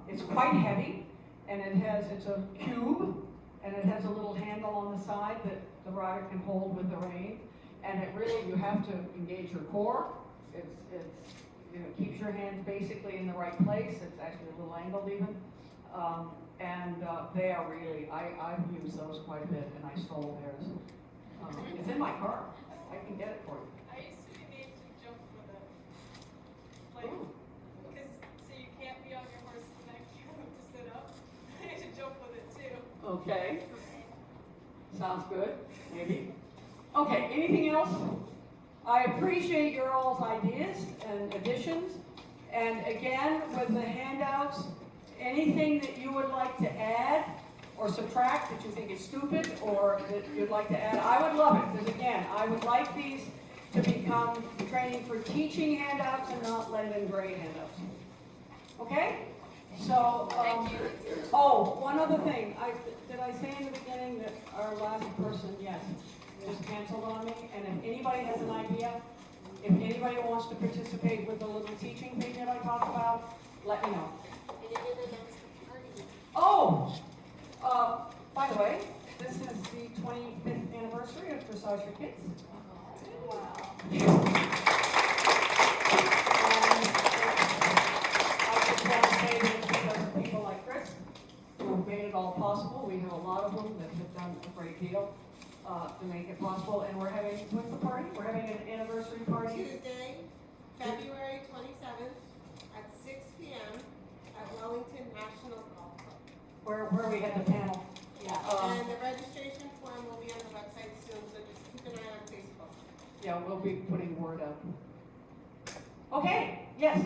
It's quite heavy and it's a cube and it has a little handle on the side that the rider can hold with the rein. And it really, you have to engage your core. It's you know, keeps your hands basically in the right place. It's actually a little angled even. They are really, I've used those quite a bit and I stole theirs. It's in my car. I can get it for you. I used to be made to jump with it. Like, because, so you can't be on your horse's neck, you have to sit up. I had to jump with it too. Okay. Sounds good. Maybe. Okay, anything else? I appreciate your all's ideas and additions. And again, with the handouts, anything that you would like to add or subtract that you think is stupid or that you'd like to add, I would love it. Because again, I would like these to become Training for Teaching handouts and not Lendon grade handouts. Okay? So, oh, one other thing. Did I say in the beginning that our last person, yes, just canceled on me? And if anybody has an idea, if anybody wants to participate with the little teaching thing that I talked about, let me know. Oh! By the way, this is the 25th anniversary of Dressage for Kids. Wow. I just want to say that because of people like Chris, who have made it all possible, we know a lot of them that have done a great deal to make it possible, and we're having, what's the party? We're having an anniversary party. Tuesday, February 27th at 6 p.m. at Wellington National Golf Club. Where we had the panel. Yeah, and the registration form will be on the website soon, so just keep an eye on Facebook. Yeah, we'll be putting word up. Okay, yes.